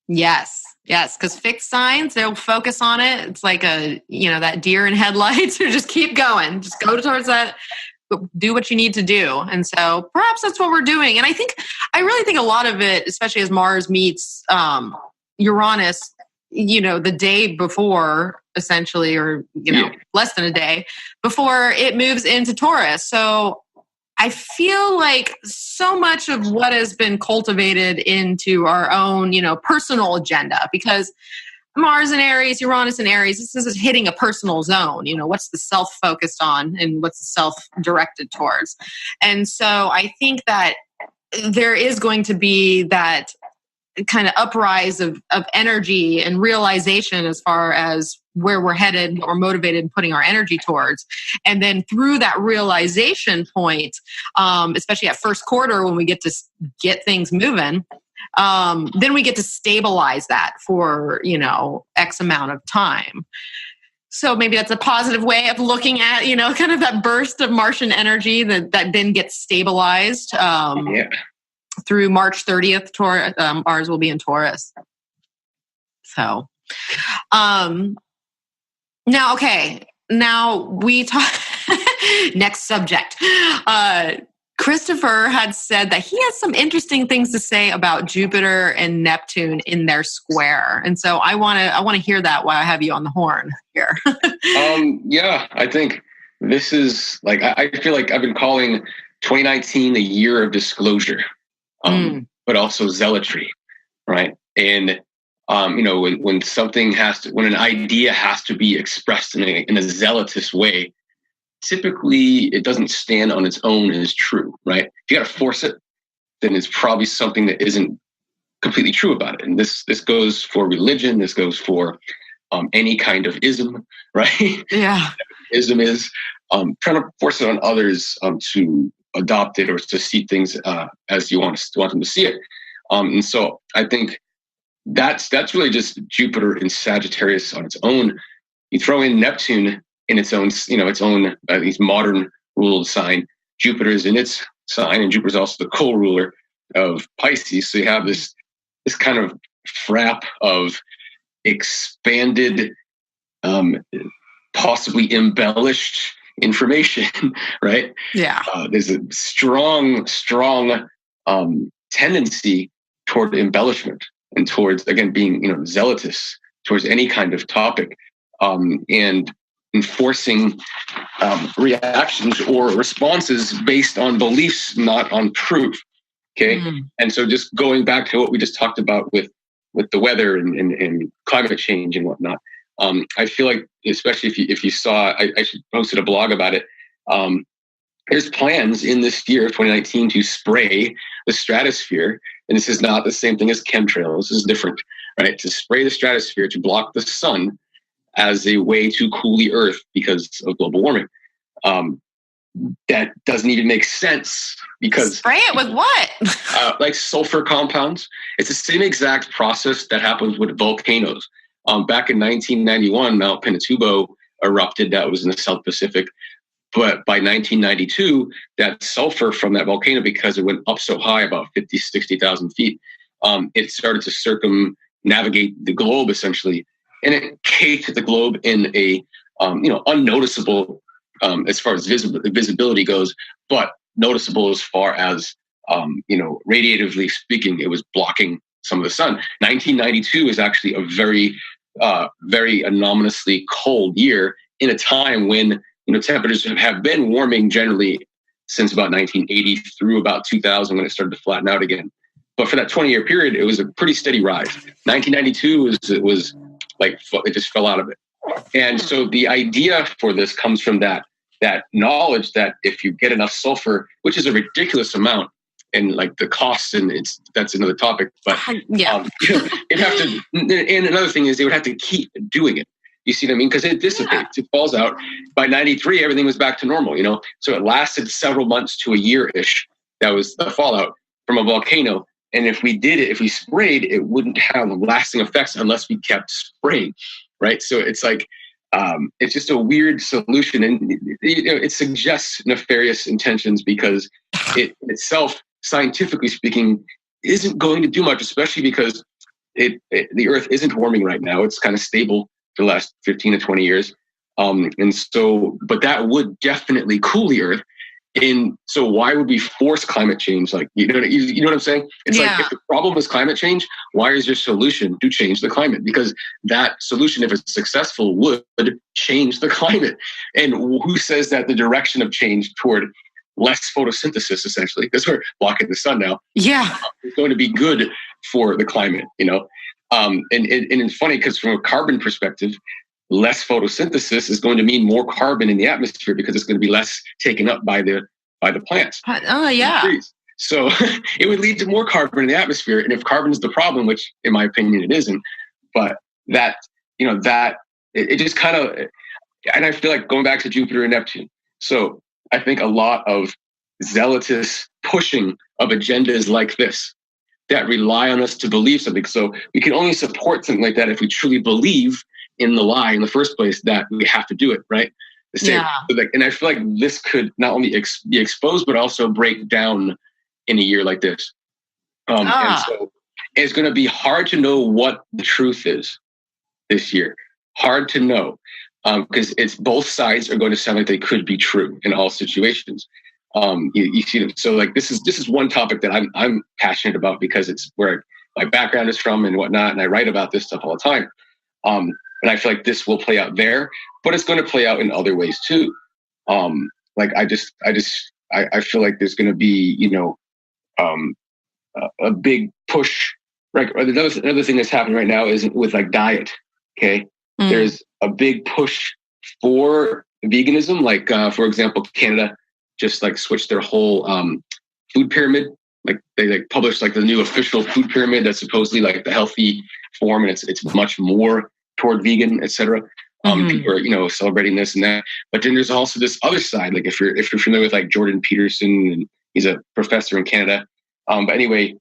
Yes, because fixed signs, they'll focus on it. It's like that deer in headlights, or just keep going. Just go towards that, do what you need to do. And so perhaps that's what we're doing. And I really think a lot of it, especially as Mars meets Uranus, the day before, essentially, or, less than a day before it moves into Taurus. So I feel like so much of what has been cultivated into our own, personal agenda, because Mars and Aries, Uranus and Aries, this is hitting a personal zone. What's the self focused on and what's the self directed towards? And so I think that there is going to be that kind of uprise of energy and realization as far as where we're headed, what we're motivated and putting our energy towards. And then through that realization point, especially at first quarter, when we get to get things moving, then we get to stabilize that for, X amount of time. So maybe that's a positive way of looking at, kind of that burst of Martian energy that then gets stabilized. Through March 30th, Mars will be in Taurus. So, now we talk. Next subject. Christopher had said that he has some interesting things to say about Jupiter and Neptune in their square, and so I want to hear that while I have you on the horn here. Yeah, I think this is like I feel like I've been calling 2019 the year of disclosure, but also zealotry, right? And when something when an idea has to be expressed in a zealotous way, typically it doesn't stand on its own as true, right? If you got to force it, then it's probably something that isn't completely true about it. And this goes for religion. This goes for any kind of ism, right? Yeah. Ism is trying to force it on others to adopt it or to see things as you want them to see it. And so I think that's really just Jupiter in Sagittarius on its own. You throw in Neptune in its own, at least modern ruled sign. Jupiter is in its sign, and Jupiter is also the co-ruler of Pisces. So you have this kind of frap of expanded, possibly embellished information, right? Yeah. There's a strong tendency toward embellishment and towards, again, being, zealotous towards any kind of topic, and enforcing reactions or responses based on beliefs, not on proof. Okay. And so just going back to what we just talked about with the weather and climate change and whatnot, I feel like, especially if you saw, I posted a blog about it. There's plans in this year of 2019 to spray the stratosphere. And this is not the same thing as chemtrails. This is different, right? To spray the stratosphere to block the sun as a way to cool the earth because of global warming. That doesn't even make sense because... Spray it with what? Like sulfur compounds. It's the same exact process that happens with volcanoes. Back in 1991, Mount Pinatubo erupted. That was in the South Pacific. But by 1992, that sulfur from that volcano, because it went up so high, about 50, 60,000 feet, it started to circumnavigate the globe, essentially. And it caked the globe in a, unnoticeable as far as visibility goes, but noticeable as far as, radiatively speaking, it was blocking some of the sun. 1992 is actually a very, very anomalously cold year in a time when, temperatures have been warming generally since about 1980 through about 2000 when it started to flatten out again. But for that 20-year period, it was a pretty steady rise. 1992 was like, it just fell out of it. And so the idea for this comes from that knowledge that if you get enough sulfur, which is a ridiculous amount, and like the costs, and that's another topic, but it'd have to, and another thing is they would have to keep doing it. You see what I mean? Because it dissipates, it falls out. By 93, everything was back to normal, So it lasted several months to a year-ish. That was the fallout from a volcano. And if we sprayed, it wouldn't have lasting effects unless we kept spraying, right? So it's like, it's just a weird solution. And it suggests nefarious intentions because it itself, scientifically speaking, isn't going to do much, especially because the Earth isn't warming right now. It's kind of stable for the last 15 to 20 years. And so, but that would definitely cool the Earth. And so why would we force climate change? Like, you know what I'm saying? It's like, if the problem is climate change, why is your solution to change the climate? Because that solution, if it's successful, would change the climate. And who says that the direction of change toward less photosynthesis, essentially, because we're blocking the sun now, is going to be good for the climate, And it's funny because from a carbon perspective, less photosynthesis is going to mean more carbon in the atmosphere because it's going to be less taken up by the plants. Oh, yeah. So it would lead to more carbon in the atmosphere. And if carbon is the problem, which in my opinion it isn't, but it just kind of, and I feel like going back to Jupiter and Neptune. So I think a lot of zealotous pushing of agendas like this that rely on us to believe something. So we can only support something like that if we truly believe in the lie in the first place that we have to do it, right? And I feel like this could not only be exposed, but also break down in a year like this. And so it's going to be hard to know what the truth is this year. Hard to know. because it's both sides are going to sound like they could be true in all situations. You see them. So like this is one topic that I'm passionate about because it's where my background is from and whatnot, and I write about this stuff all the time. And I feel like this will play out there, but it's going to play out in other ways too. Like I feel like there's going to be, a big push. Right. Another thing that's happening right now is with like diet. Okay. There's a big push for veganism. Like, for example, Canada just like switched their whole, food pyramid. Like they like published like the new official food pyramid that's supposedly like the healthy form. And it's much more toward vegan, et cetera. People are, celebrating this and that. But then there's also this other side. Like if you're familiar with like Jordan Peterson, and he's a professor in Canada. But anyway,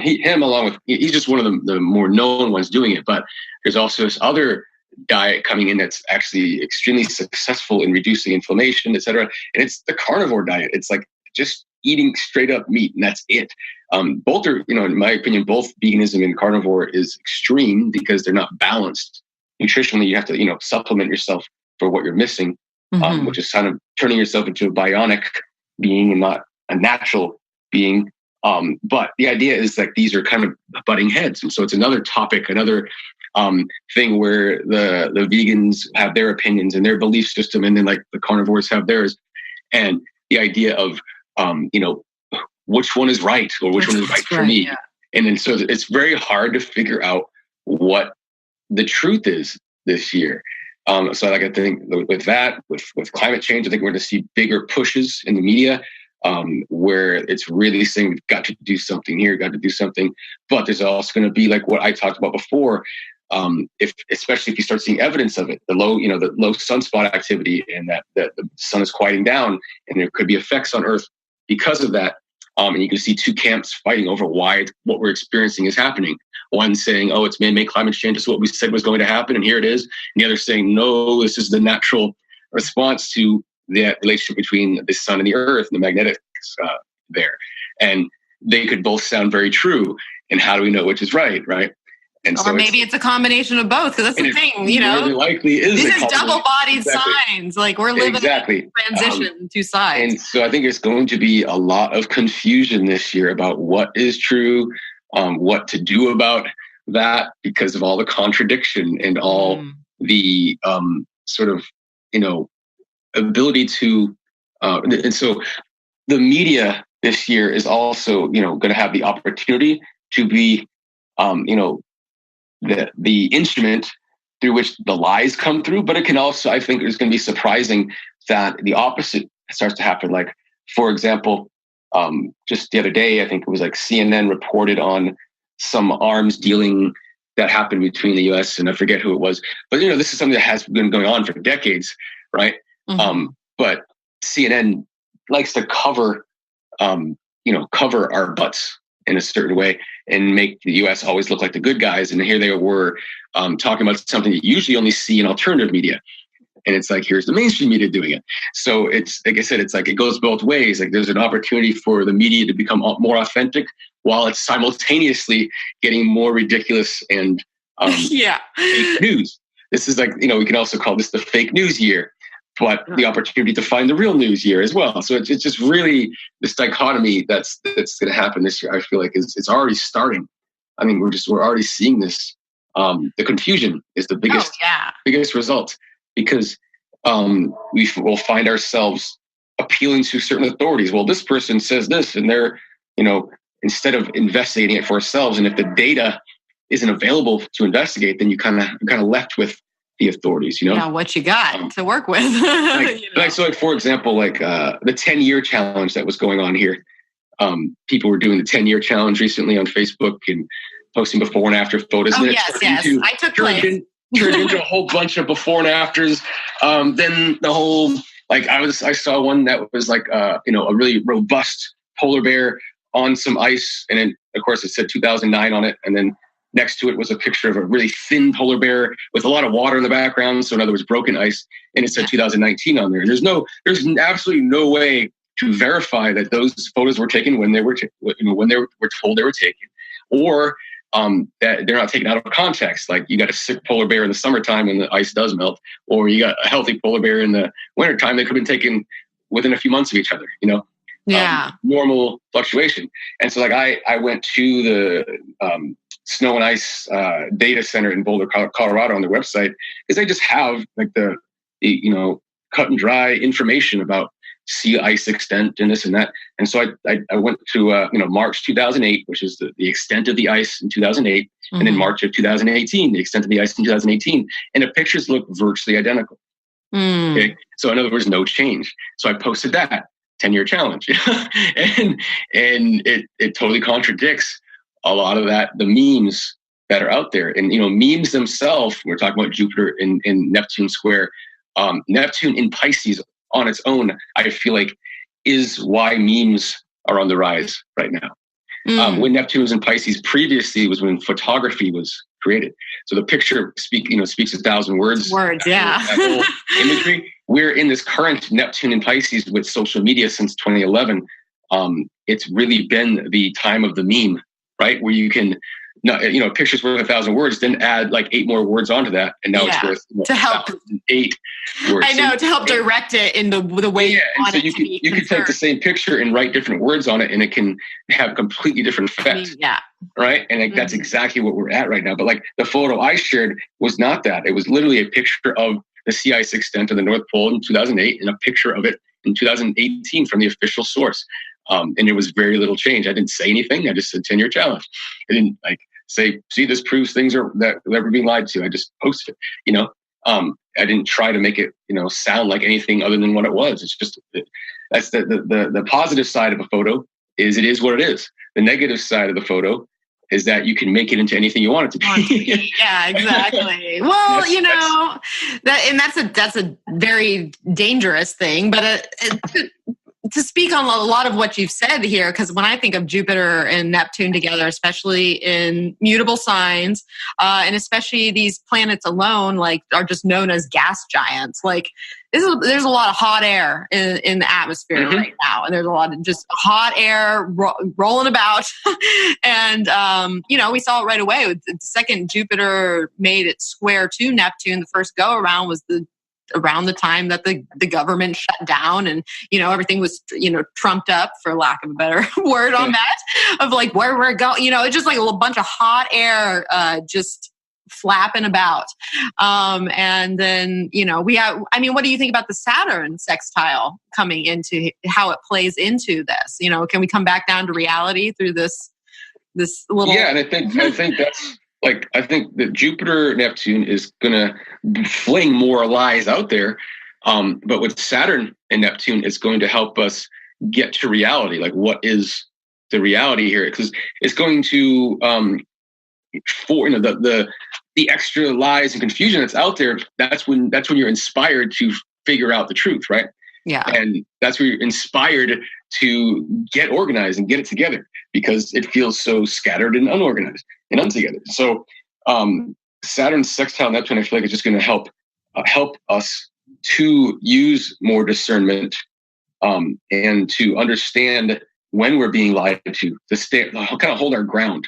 he's just one of the more known ones doing it. But there's also this other diet coming in that's actually extremely successful in reducing inflammation, et cetera. And it's the carnivore diet. It's like just eating straight up meat, and that's it. Both are, in my opinion, both veganism and carnivore is extreme because they're not balanced. Nutritionally, you have to, supplement yourself for what you're missing, which is kind of turning yourself into a bionic being and not a natural being. But the idea is like these are kind of butting heads. And so it's another topic, another thing where the vegans have their opinions and their belief system, and then like the carnivores have theirs. And the idea of, which one is right or which one is right for me. Yeah. And then so it's very hard to figure out what the truth is this year. So like I think with that, with climate change, I think we're going to see bigger pushes in the media where it's really saying we've got to do something here, got to do something. But there's also going to be like what I talked about before, especially if you start seeing evidence of it, the low sunspot activity, and that the sun is quieting down, and there could be effects on Earth because of that. And you can see two camps fighting over why what we're experiencing is happening. One saying, oh, it's man-made climate change. This is what we said was going to happen, and here it is. And the other saying, no, this is the natural response to the relationship between the sun and the Earth and the magnetics there. And they could both sound very true. And how do we know which is right? And or maybe it's a combination of both, because that's the thing, Really likely is this is double-bodied signs. Like we're living in transition two sides. And so I think it's going to be a lot of confusion this year about what is true, what to do about that, because of all the contradiction and all the sort of, ability to, and so the media this year is also, going to have the opportunity to be, the instrument through which the lies come through, but it can also, I think it's going to be surprising that the opposite starts to happen. Like, for example, just the other day, I think it was like CNN reported on some arms dealing that happened between the US and I forget who it was, but this is something that has been going on for decades, right? But CNN likes to cover our butts in a certain way and make the US always look like the good guys. And here they were talking about something that you usually only see in alternative media. And it's like, here's the mainstream media doing it. So it's, like I said, it's like, it goes both ways. Like there's an opportunity for the media to become more authentic while it's simultaneously getting more ridiculous and fake news. This is like, we can also call this the fake news year, but the opportunity to find the real news year as well. So it's just really this dichotomy that's going to happen this year. I feel like it's already starting. I mean, we're already seeing this. The confusion is the biggest result, because we will find ourselves appealing to certain authorities. Well, this person says this, and they're, instead of investigating it for ourselves. And if the data isn't available to investigate, then you kind of left with the authorities, Yeah, what you got to work with. So for example, the 10-year challenge that was going on here. People were doing the 10-year challenge recently on Facebook and posting before and after photos. Oh, and yes. I took place. Turned into a whole bunch of before and afters. Then the whole, I saw one that was like, a really robust polar bear on some ice. And then of course it said 2009 on it. And then next to it was a picture of a really thin polar bear with a lot of water in the background. So in other words, broken ice. And it said 2019 on there. And there's absolutely no way to verify that those photos were taken when they were, when they were told they were taken, or that they're not taken out of context. Like you got a sick polar bear in the summertime when the ice does melt, or you got a healthy polar bear in the wintertime. They could have been taken within a few months of each other, normal fluctuation. And so like I went to the snow and ice data center in Boulder, Colorado on their website, because they just have like the cut and dry information about sea ice extent and this and that. And so I went to March 2008, which is the extent of the ice in 2008, mm-hmm. and then March of 2018, the extent of the ice in 2018, and the pictures look virtually identical. Okay, so in other words, no change. So I posted that 10-year challenge, and it totally contradicts a lot of the memes that are out there. And memes themselves, we're talking about Jupiter in Neptune square, Neptune in Pisces on its own, I feel like, is why memes are on the rise right now. When Neptune was in Pisces previously was when photography was created. So the picture speaks 1,000 words. Yeah. That whole imagery. We're in this current Neptune in Pisces with social media since 2011. It's really been the time of the meme, right? Where you can, picture's worth 1,000 words, then add like 8 more words onto that, and now it's worth to help 8 words. I know, to help direct it in the way you want so it to be. You can take the same picture and write different words on it, and it can have completely different effects. Yeah. Right, and that's exactly what we're at right now. But like the photo I shared was not that. It was literally a picture of the sea ice extent of the North Pole in 2008, and a picture of it in 2018 from the official source. And there was very little change. I didn't say anything. I just said 10-year challenge. I didn't say, see, this proves things that we're being lied to. I just posted it, I didn't try to make it, sound like anything other than what it was. It's just, that's the positive side of a photo is it is what it is. The negative side of the photo is that you can make it into anything you want it to be. Yeah, exactly. Well, that's a very dangerous thing, but to speak on a lot of what you've said here, because when I think of Jupiter and Neptune together, especially in mutable signs, and especially these planets alone, are just known as gas giants. There's a lot of hot air in the atmosphere right now, and there's a lot of just hot air rolling about. And we saw it right away. The second Jupiter made its square to Neptune, the first go around was around the time that the government shut down, and everything was trumped up, for lack of a better word on that, of where we're going. It's just like a bunch of hot air just flapping about. And then we have. I mean, what do you think about the Saturn sextile coming into how it plays into this? Can we come back down to reality through this little? Yeah, and I think that's. I think that Jupiter Neptune is going to fling more lies out there. But with Saturn and Neptune, it's going to help us get to reality. What is the reality here? Because it's going to, the extra lies and confusion that's out there. That's when you're inspired to figure out the truth, right? Yeah. And that's where you're inspired to get organized and get it together, because it feels so scattered and unorganized and untogether. So Saturn sextile Neptune, I feel like it's just going to help us to use more discernment and to understand when we're being lied to kind of hold our ground.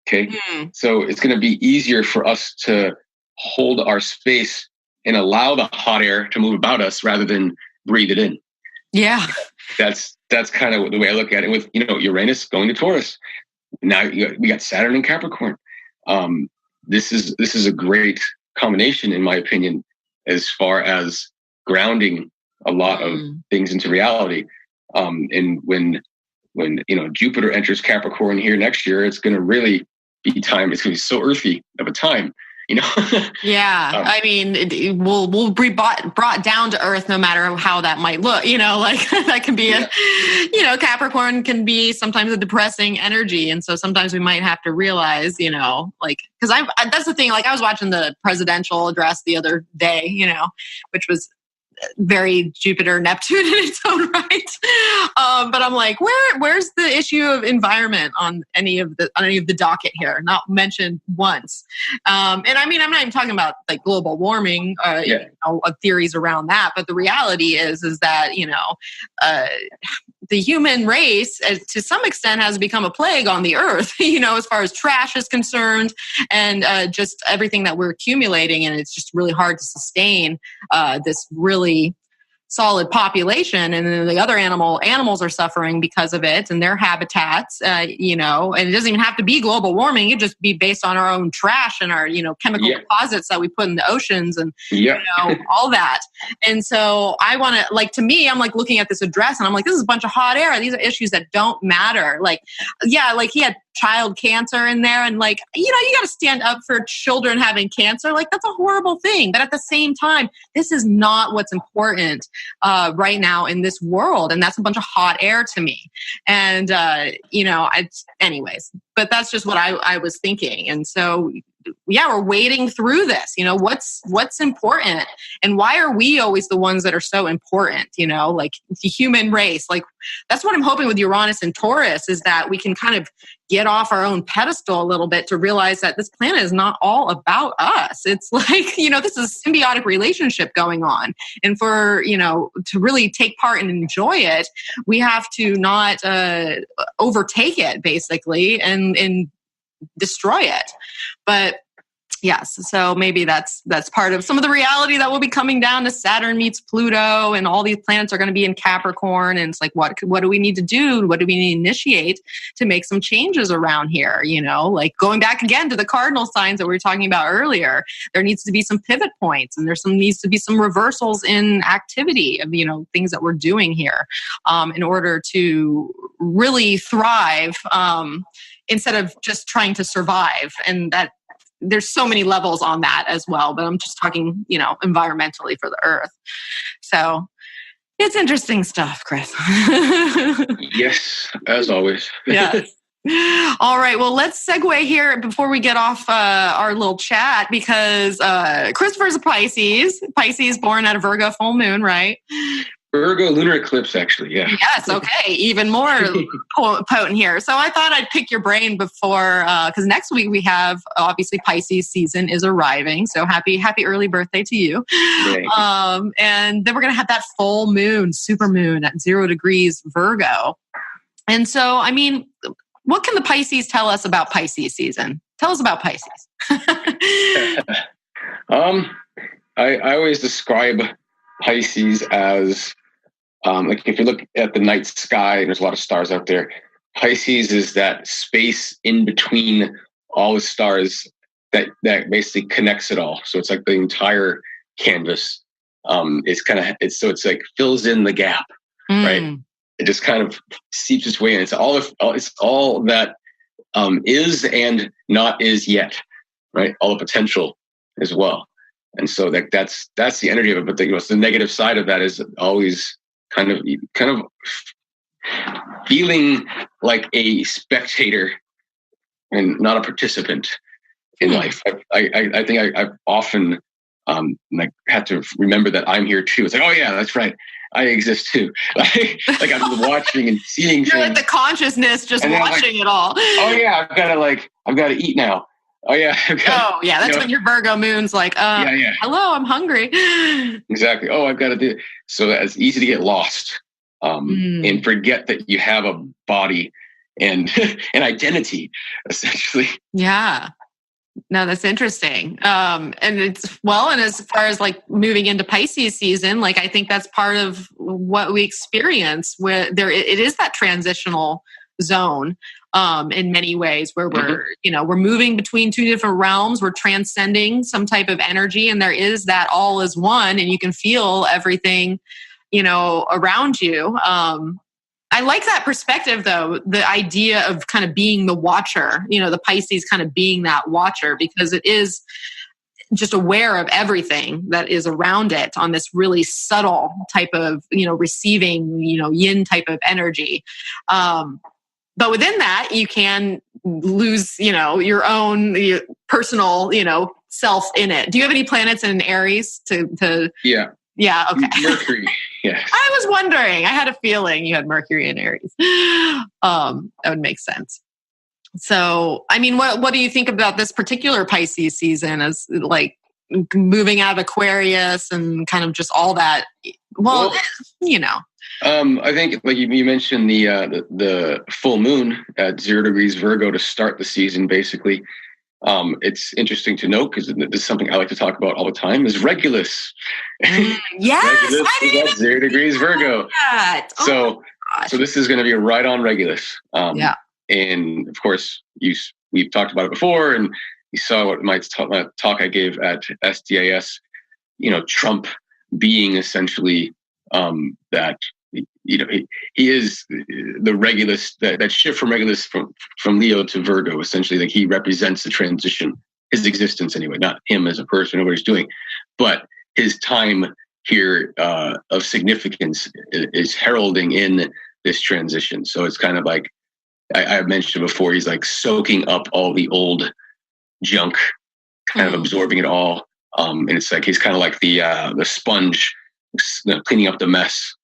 Okay. So it's going to be easier for us to hold our space and allow the hot air to move about us rather than breathe it in. Yeah. That's kind of the way I look at it, with Uranus going to Taurus. Now we got Saturn and Capricorn. This is a great combination, in my opinion, as far as grounding a lot of things into reality. And when Jupiter enters Capricorn here next year, it's going to really be time. It's going to be so earthy of a time. Yeah. I mean, we'll be brought down to earth, no matter how that might look, that can be Capricorn can be sometimes a depressing energy. And so sometimes we might have to realize, because that's the thing, I was watching the presidential address the other day, which was very Jupiter Neptune in its own right. But I'm like, where's the issue of environment on any of the docket here? Not mentioned once. And I mean, I'm not even talking about global warming, theories around that. But the reality is that the human race, to some extent, has become a plague on the earth, as far as trash is concerned, and just everything that we're accumulating. And it's just really hard to sustain this really solid population, and then the other animals are suffering because of it and their habitats, and it doesn't even have to be global warming. It just be based on our own trash and our, chemical deposits that we put in the oceans and, all that. And so I want to, to me, I'm looking at this address and I'm like, this is a bunch of hot air. These are issues that don't matter. He had child cancer in there, and you got to stand up for children having cancer. That's a horrible thing. But at the same time, this is not what's important right now in this world. And that's a bunch of hot air to me. And, anyways, but that's just what I was thinking. And so, we're wading through this, what's important, and why are we always the ones that are so important, the human race. That's what I'm hoping with Uranus and Taurus, is that we can kind of get off our own pedestal a little bit to realize that this planet is not all about us. It's this is a symbiotic relationship going on. And for, to really take part and enjoy it, we have to not overtake it, basically, and destroy it. But yes, so maybe that's part of some of the reality that will be coming down to Saturn meets Pluto, and all these planets are going to be in Capricorn. And it's what do we need to do? What do we need to initiate to make some changes around here? Going back again to the cardinal signs that we were talking about earlier, there needs to be some pivot points, and needs to be some reversals in activity of, things that we're doing here in order to really thrive, instead of just trying to survive. And that there's so many levels on that as well, but I'm just talking, environmentally for the earth. So it's interesting stuff, Chris. Yes, as always. Yes. All right. Well, let's segue here before we get off our little chat, because Christopher's a Pisces born at a Virgo full moon, right? Virgo lunar eclipse, actually, yeah. Yes, okay, even more potent here. So I thought I'd pick your brain before, because next week we have, obviously, Pisces season is arriving. So happy early birthday to you. And then we're going to have that full moon, super moon at 0 degrees Virgo. And so, what can the Pisces tell us about Pisces season? Tell us about Pisces. I always describe Pisces as, if you look at the night sky and there's a lot of stars out there, Pisces is that space in between all the stars that basically connects it all. So it's like the entire canvas it's fills in the gap, right? It just kind of seeps its way in. It's all that is and not is yet, right? All the potential as well. And so that's the energy of it. But the negative side of that is always kind of feeling like a spectator and not a participant in life. I think I've often had to remember that I'm here too. It's oh yeah, that's right, I exist too. I'm watching and seeing. You're things. The consciousness just watching it all. Oh yeah, I've got to eat now. Oh yeah. That's when your Virgo moon's hello, I'm hungry. Exactly. Oh, I've got to do it. So it's easy to get lost and forget that you have a body and an identity, essentially. Yeah. No, that's interesting. And as far as moving into Pisces season, I think that's part of what we experience, where it is that transitional zone. In many ways, where we're moving between two different realms, we're transcending some type of energy, and there is that all is one, and you can feel everything, around you. I like that perspective, though, the idea of kind of being the watcher, the Pisces kind of being that watcher, because it is just aware of everything that is around it on this really subtle type of, receiving, yin type of energy. But within that, you can lose, your own personal, self in it. Do you have any planets in Aries to? Yeah. Yeah. Okay. Mercury. Yeah. I was wondering. I had a feeling you had Mercury in Aries. That would make sense. So, what do you think about this particular Pisces season as moving out of Aquarius and kind of just all that? Well. I think, like you mentioned, the full moon at 0 degrees Virgo to start the season. Basically, it's interesting to note because this is something I like to talk about all the time. Is Regulus? Yes, Regulus I didn't is at 0 degrees Virgo. that. So this is going to be right on Regulus. Yeah. And of course, we've talked about it before, and you saw what my talk I gave at SDIS. Trump being essentially that. He is the Regulus, that shift from Regulus from Leo to Virgo. Essentially, like he represents the transition, his existence anyway, not him as a person or what he's doing, but his time here of significance is heralding in this transition. So it's kind of like I mentioned before, he's like soaking up all the old junk, kind of absorbing it all. And it's like he's kind of like the sponge, cleaning up the mess.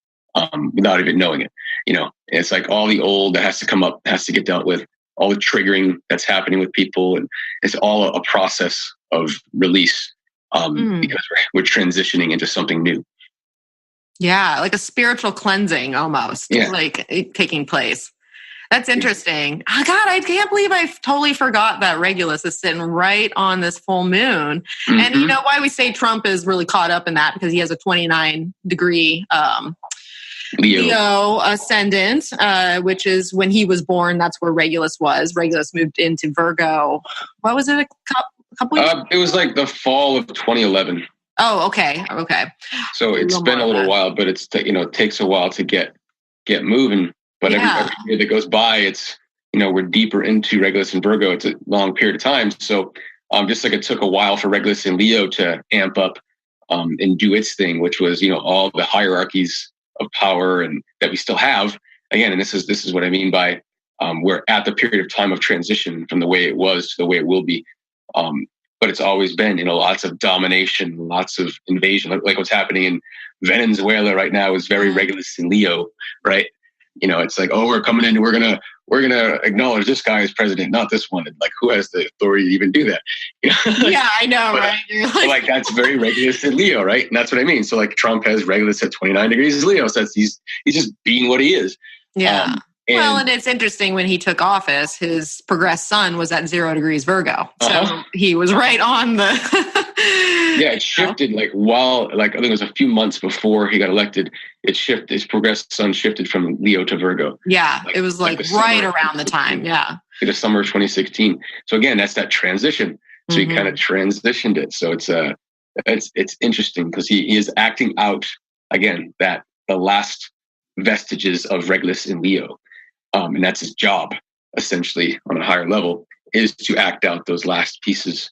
Without even knowing it, it's like all the old that has to come up, has to get dealt with, all the triggering that's happening with people. And it's all a process of release because we're transitioning into something new. Yeah. Like a spiritual cleansing almost, like taking place. That's interesting. Oh, God, I can't believe I totally forgot that Regulus is sitting right on this full moon. Mm-hmm. And you know why we say Trump is really caught up in that? Because he has a 29-degree Leo ascendant, which is when he was born. That's where Regulus was. Regulus moved into Virgo. What was it? A couple years? It was like the fall of 2011. Oh, okay. So it's been a little while, but it's it takes a while to get moving. But every year that goes by, it's we're deeper into Regulus and Virgo. It's a long period of time. So just like it took a while for Regulus and Leo to amp up and do its thing, which was all the hierarchies of power and that we still have again. And this is what I mean by we're at the period of time of transition from the way it was to the way it will be. But it's always been lots of domination, lots of invasion, like what's happening in Venezuela right now is very Regulus and Leo, right? It's like, oh, we're coming in and we're gonna acknowledge this guy as president, not this one. And like, who has the authority to even do that? Yeah, I know, right? Like that's very Regulus and Leo, right? And that's what I mean. So like Trump has Regulus at 29 degrees Leo, so he's just being what he is. Yeah. And it's interesting when he took office, his progressed sun was at 0 degrees Virgo, so he was right on the. Yeah, it shifted I think it was a few months before he got elected. It shifted. His progressed sun shifted from Leo to Virgo. Yeah, it was like right around the time. Yeah, the summer of 2016. So again, that's that transition. So he kind of transitioned it. So it's interesting because he is acting out again that the last vestiges of Regulus in Leo, and that's his job essentially on a higher level is to act out those last pieces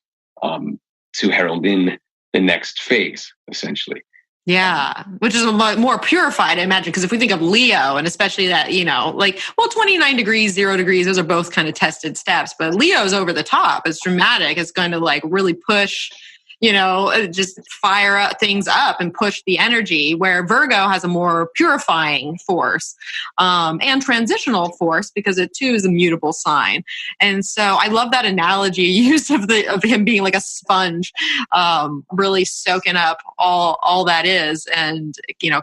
to herald in the next phase, essentially. Yeah, which is more purified, I imagine, because if we think of Leo, and especially that, 29 degrees, 0 degrees, those are both kind of tested steps, but Leo's over the top. It's dramatic. It's going to really push, just fire things up and push the energy, where Virgo has a more purifying force and transitional force because it too is a mutable sign. And so I love that analogy you used of him being like a sponge, really soaking up all that is and,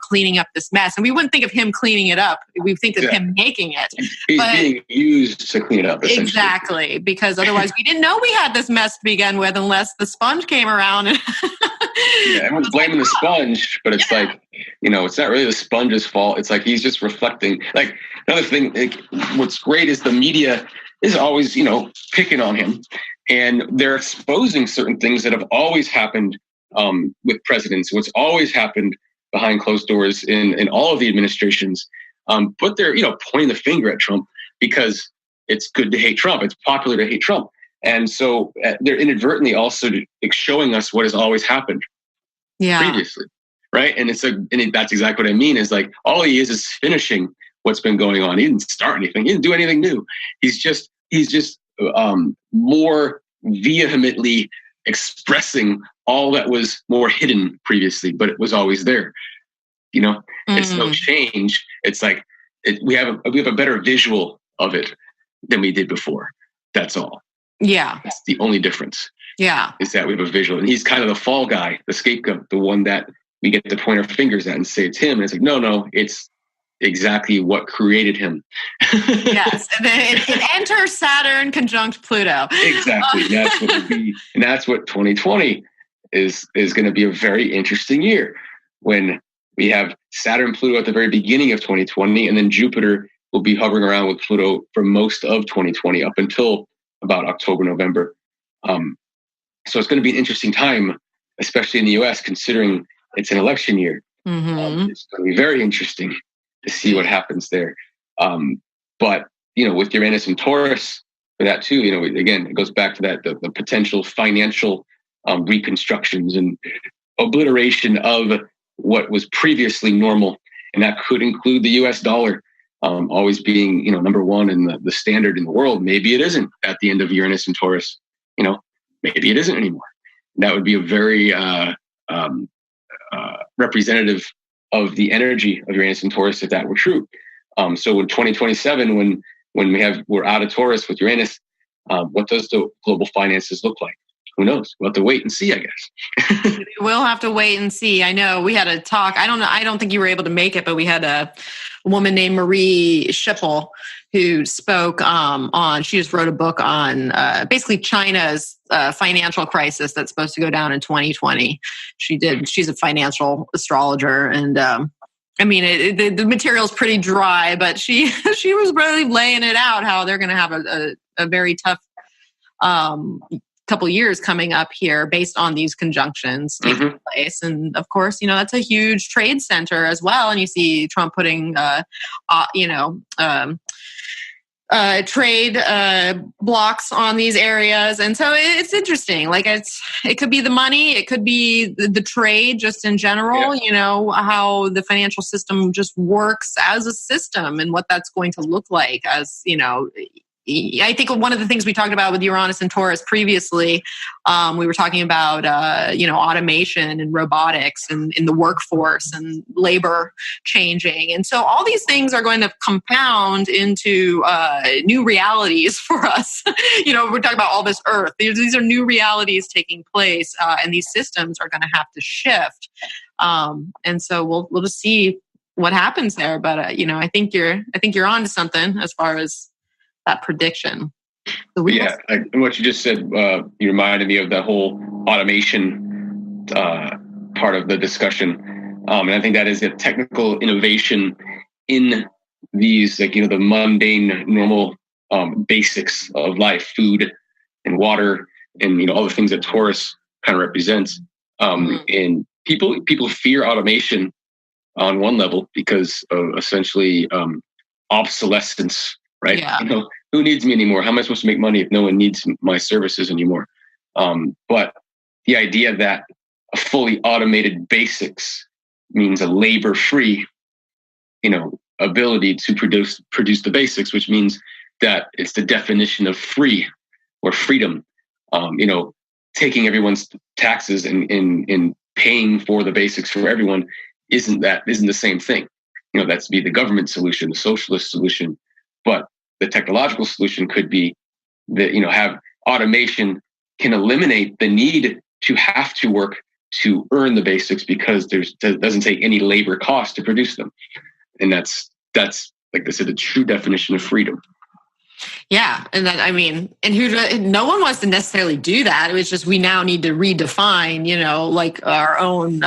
cleaning up this mess. And we wouldn't think of him cleaning it up. We think of him making it. He's being used to clean it up. Exactly. Because otherwise we didn't know we had this mess to begin with unless the sponge came around. Everyone's blaming the sponge, but it's like, it's not really the sponge's fault. It's like he's just reflecting. Like another thing, what's great is the media is always, picking on him, and they're exposing certain things that have always happened with presidents. What's always happened behind closed doors in all of the administrations. But they're, pointing the finger at Trump because it's good to hate Trump. It's popular to hate Trump. And so they're inadvertently also showing us what has always happened previously, right? And that's exactly what I mean is like all he is finishing what's been going on. He didn't start anything. He didn't do anything new. He's just more vehemently expressing all that was more hidden previously, but it was always there. It's no change. It's like we have a better visual of it than we did before. That's all. Yeah. That's the only difference. Yeah. Is that we have a visual. And he's kind of the fall guy, the scapegoat, the one that we get to point our fingers at and say it's him. And it's like, no, it's exactly what created him. Yes, and then it enters Saturn conjunct Pluto. Exactly. That's what would be, and that's what 2020 is going to be a very interesting year, when we have Saturn Pluto at the very beginning of 2020, and then Jupiter will be hovering around with Pluto for most of 2020 up until about October, November. So it's going to be an interesting time, especially in the US, considering it's an election year. Mm-hmm. It's going to be very interesting to see what happens there. But, with Uranus and Taurus, for that too, again, it goes back to that, the potential financial reconstructions and obliteration of what was previously normal. And that could include the US dollar always being, number one and the standard in the world. Maybe it isn't at the end of Uranus and Taurus, maybe it isn't anymore. And that would be a very representative of the energy of Uranus and Taurus if that were true. So in 2027, when we're out of Taurus with Uranus, what does the global finances look like? Who knows? We'll have to wait and see, I guess. We'll have to wait and see. I know we had a talk. I don't think you were able to make it, but we had a woman named Marie Schiphol who spoke she just wrote a book on basically China's financial crisis that's supposed to go down in 2020. She's a financial astrologer, and the material's pretty dry, but she was really laying it out how they're going to have a very tough couple years coming up here based on these conjunctions taking place. And of course, that's a huge trade center as well. And you see Trump putting, trade blocks on these areas. And so it's interesting. Like it could be the money, it could be the trade just in general, how the financial system just works as a system and what that's going to look like as, I think one of the things we talked about with Uranus and Taurus previously, we were talking about, automation and robotics and in the workforce and labor changing. And so all these things are going to compound into new realities for us. We're talking about all this Earth. These are new realities taking place, and these systems are going to have to shift. And so we'll just see what happens there. But, I think you're on to something as far as that prediction. So and what you just said, you reminded me of the whole automation part of the discussion. And I think that is a technical innovation in these, the mundane, normal basics of life, food and water, and all the things that Taurus kind of represents. And people fear automation on one level because of essentially obsolescence. Right? Yeah. Who needs me anymore? How am I supposed to make money if no one needs my services anymore? But the idea that a fully automated basics means a labor-free, ability to produce the basics, which means that it's the definition of free or freedom. Taking everyone's taxes and paying for the basics for everyone isn't the same thing. That's be the government solution, the socialist solution. But the technological solution could be that, have automation can eliminate the need to have to work to earn the basics because doesn't take any labor cost to produce them. And that's like I said, the true definition of freedom. Yeah. And no one wants to necessarily do that. It was just, we now need to redefine, like our own,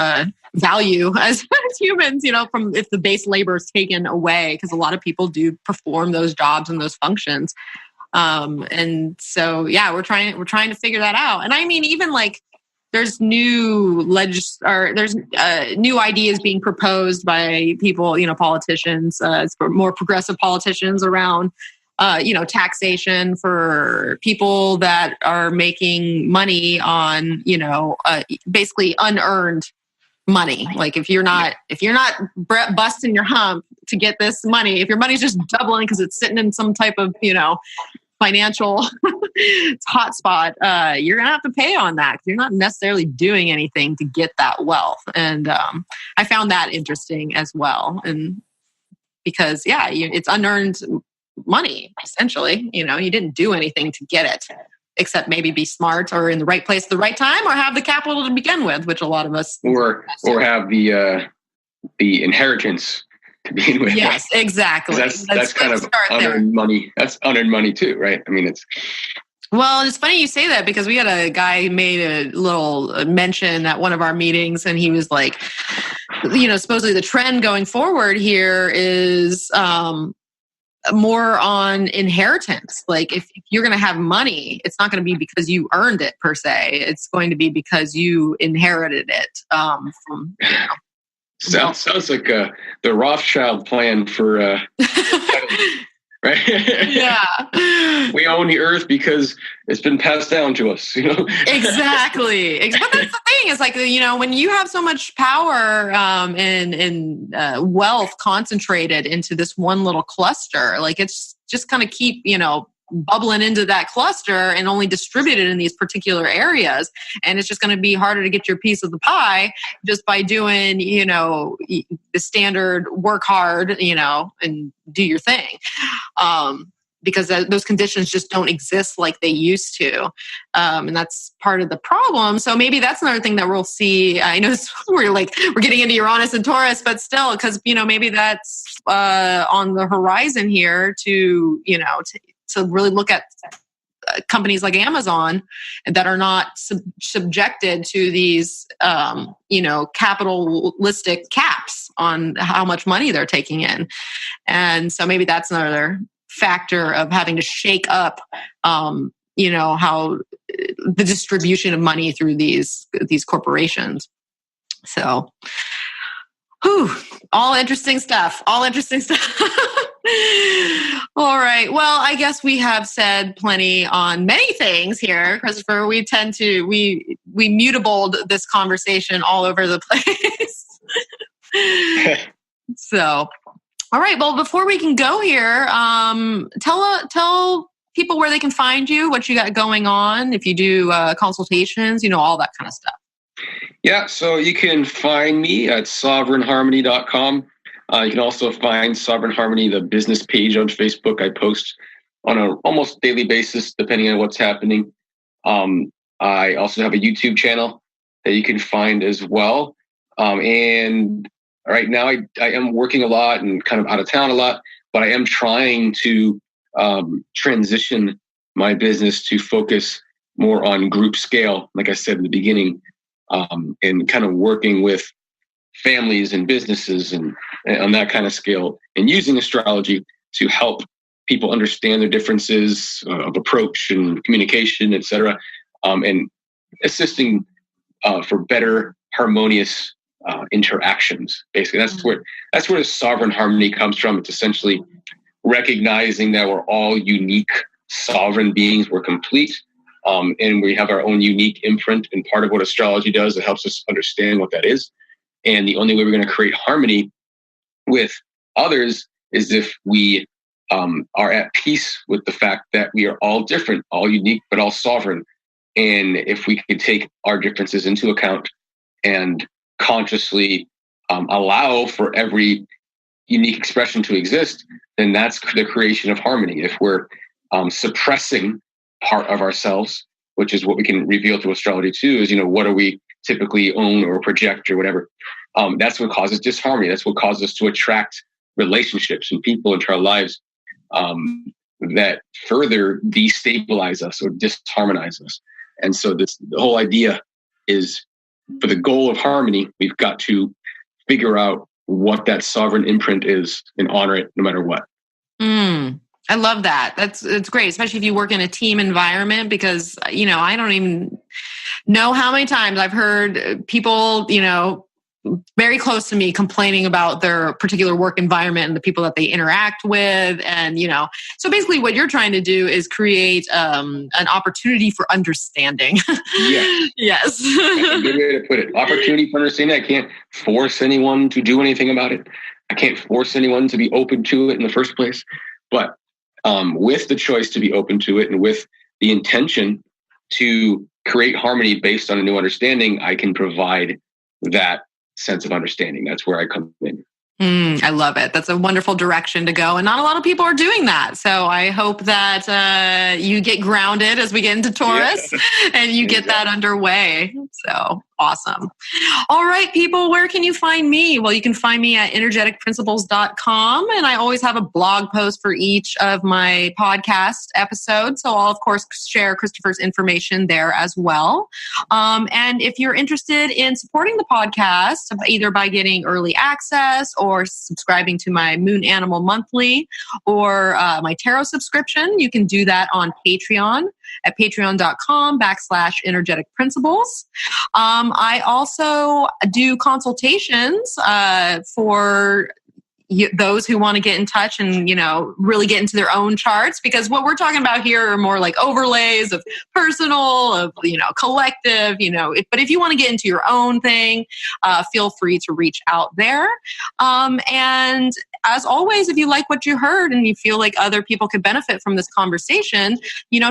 value as humans, from if the base labor is taken away, because a lot of people do perform those jobs and those functions. And so, we're trying to figure that out. And even like there's new new ideas being proposed by people, politicians, more progressive politicians around, taxation for people that are making money on, basically unearned money. Like if you're not busting your hump to get this money, if your money's just doubling because it's sitting in some type of financial hotspot, you're gonna have to pay on that because you're not necessarily doing anything to get that wealth. And I found that interesting as well. And because it's unearned money essentially. You didn't do anything to get it, except maybe be smart or in the right place at the right time, or have the capital to begin with, which a lot of us or have the inheritance to begin with. Yes, exactly. That's kind of unearned money. That's unearned money too, right? I mean, it's funny you say that, because we had a guy who made a little mention at one of our meetings, and he was like, supposedly the trend going forward here is more on inheritance. Like if you're going to have money, it's not going to be because you earned it per se. It's going to be because you inherited it from. Sounds like the Rothschild plan for. Right? Yeah. We own the earth because it's been passed down to us, Exactly. But that's the thing, is like, when you have so much power and wealth concentrated into this one little cluster, like it's just going to keep, bubbling into that cluster and only distributed in these particular areas. And it's just going to be harder to get your piece of the pie just by doing, the standard work hard, and do your thing. Because those conditions just don't exist like they used to. And that's part of the problem. So maybe that's another thing that we'll see. I know we're getting into Uranus and Taurus, but still, because, maybe that's on the horizon here to really look at companies like Amazon that are not subjected to these, capitalistic caps on how much money they're taking in. And so maybe that's another factor of having to shake up, how the distribution of money through these corporations. So, all interesting stuff. All right. Well, I guess we have said plenty on many things here, Christopher. We tend to, we mutabled this conversation all over the place. So, all right. Well, before we can go here, tell people where they can find you, what you got going on, if you do consultations, all that kind of stuff. Yeah. So you can find me at sovereignharmony.com. You can also find Sovereign Harmony, the business page on Facebook. I post on an almost daily basis, depending on what's happening. I also have a YouTube channel that you can find as well. And right now I am working a lot and kind of out of town a lot, but I am trying to transition my business to focus more on group scale, like I said in the beginning, and kind of working with families and businesses and on that kind of scale, and using astrology to help people understand their differences of approach and communication, et cetera, and assisting for better harmonious interactions. Basically, that's where the sovereign harmony comes from. It's essentially recognizing that we're all unique sovereign beings. We're complete, and we have our own unique imprint. And part of what astrology does, it helps us understand what that is. And the only way we're going to create harmony with others is if we are at peace with the fact that we are all different, all unique, but all sovereign. And if we could take our differences into account and consciously allow for every unique expression to exist, then that's the creation of harmony. If we're suppressing part of ourselves, which is what we can reveal through astrology too, is, what do we typically own or project or whatever. That's what causes disharmony. That's what causes us to attract relationships and people into our lives that further destabilize us or disharmonize us. And so the whole idea is, for the goal of harmony, we've got to figure out what that sovereign imprint is and honor it no matter what. I love that. It's great, especially if you work in a team environment, because, I don't even know how many times I've heard people, very close to me complaining about their particular work environment and the people that they interact with. And, so basically what you're trying to do is create an opportunity for understanding. Yeah. Yes. That's a good way to put it. Opportunity for understanding. I can't force anyone to do anything about it. I can't force anyone to be open to it in the first place. But with the choice to be open to it and with the intention to create harmony based on a new understanding, I can provide that sense of understanding. That's where I come in. I love it. That's a wonderful direction to go. And not a lot of people are doing that. So I hope that you get grounded as we get into Taurus and you get that underway. So awesome. All right, people, where can you find me? Well, you can find me at energeticprinciples.com. And I always have a blog post for each of my podcast episodes. So I'll, of course, share Christopher's information there as well. And if you're interested in supporting the podcast, either by getting early access or subscribing to my Moon Animal Monthly or my tarot subscription, you can do that on Patreon at patreon.com/energetic principles. I also do consultations for those who want to get in touch and, really get into their own charts, because what we're talking about here are more like overlays of personal, of, collective, but if you want to get into your own thing, feel free to reach out there. And as always, if you like what you heard and you feel like other people could benefit from this conversation,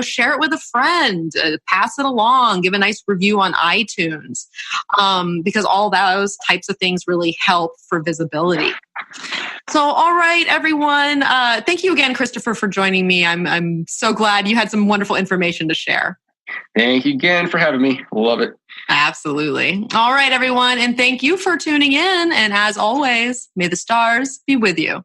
share it with a friend, pass it along, give a nice review on iTunes, because all those types of things really help for visibility. So, all right, everyone. Thank you again, Christopher, for joining me. I'm so glad you had some wonderful information to share. Thank you again for having me. Love it. Absolutely. All right, everyone. And thank you for tuning in. And as always, may the stars be with you.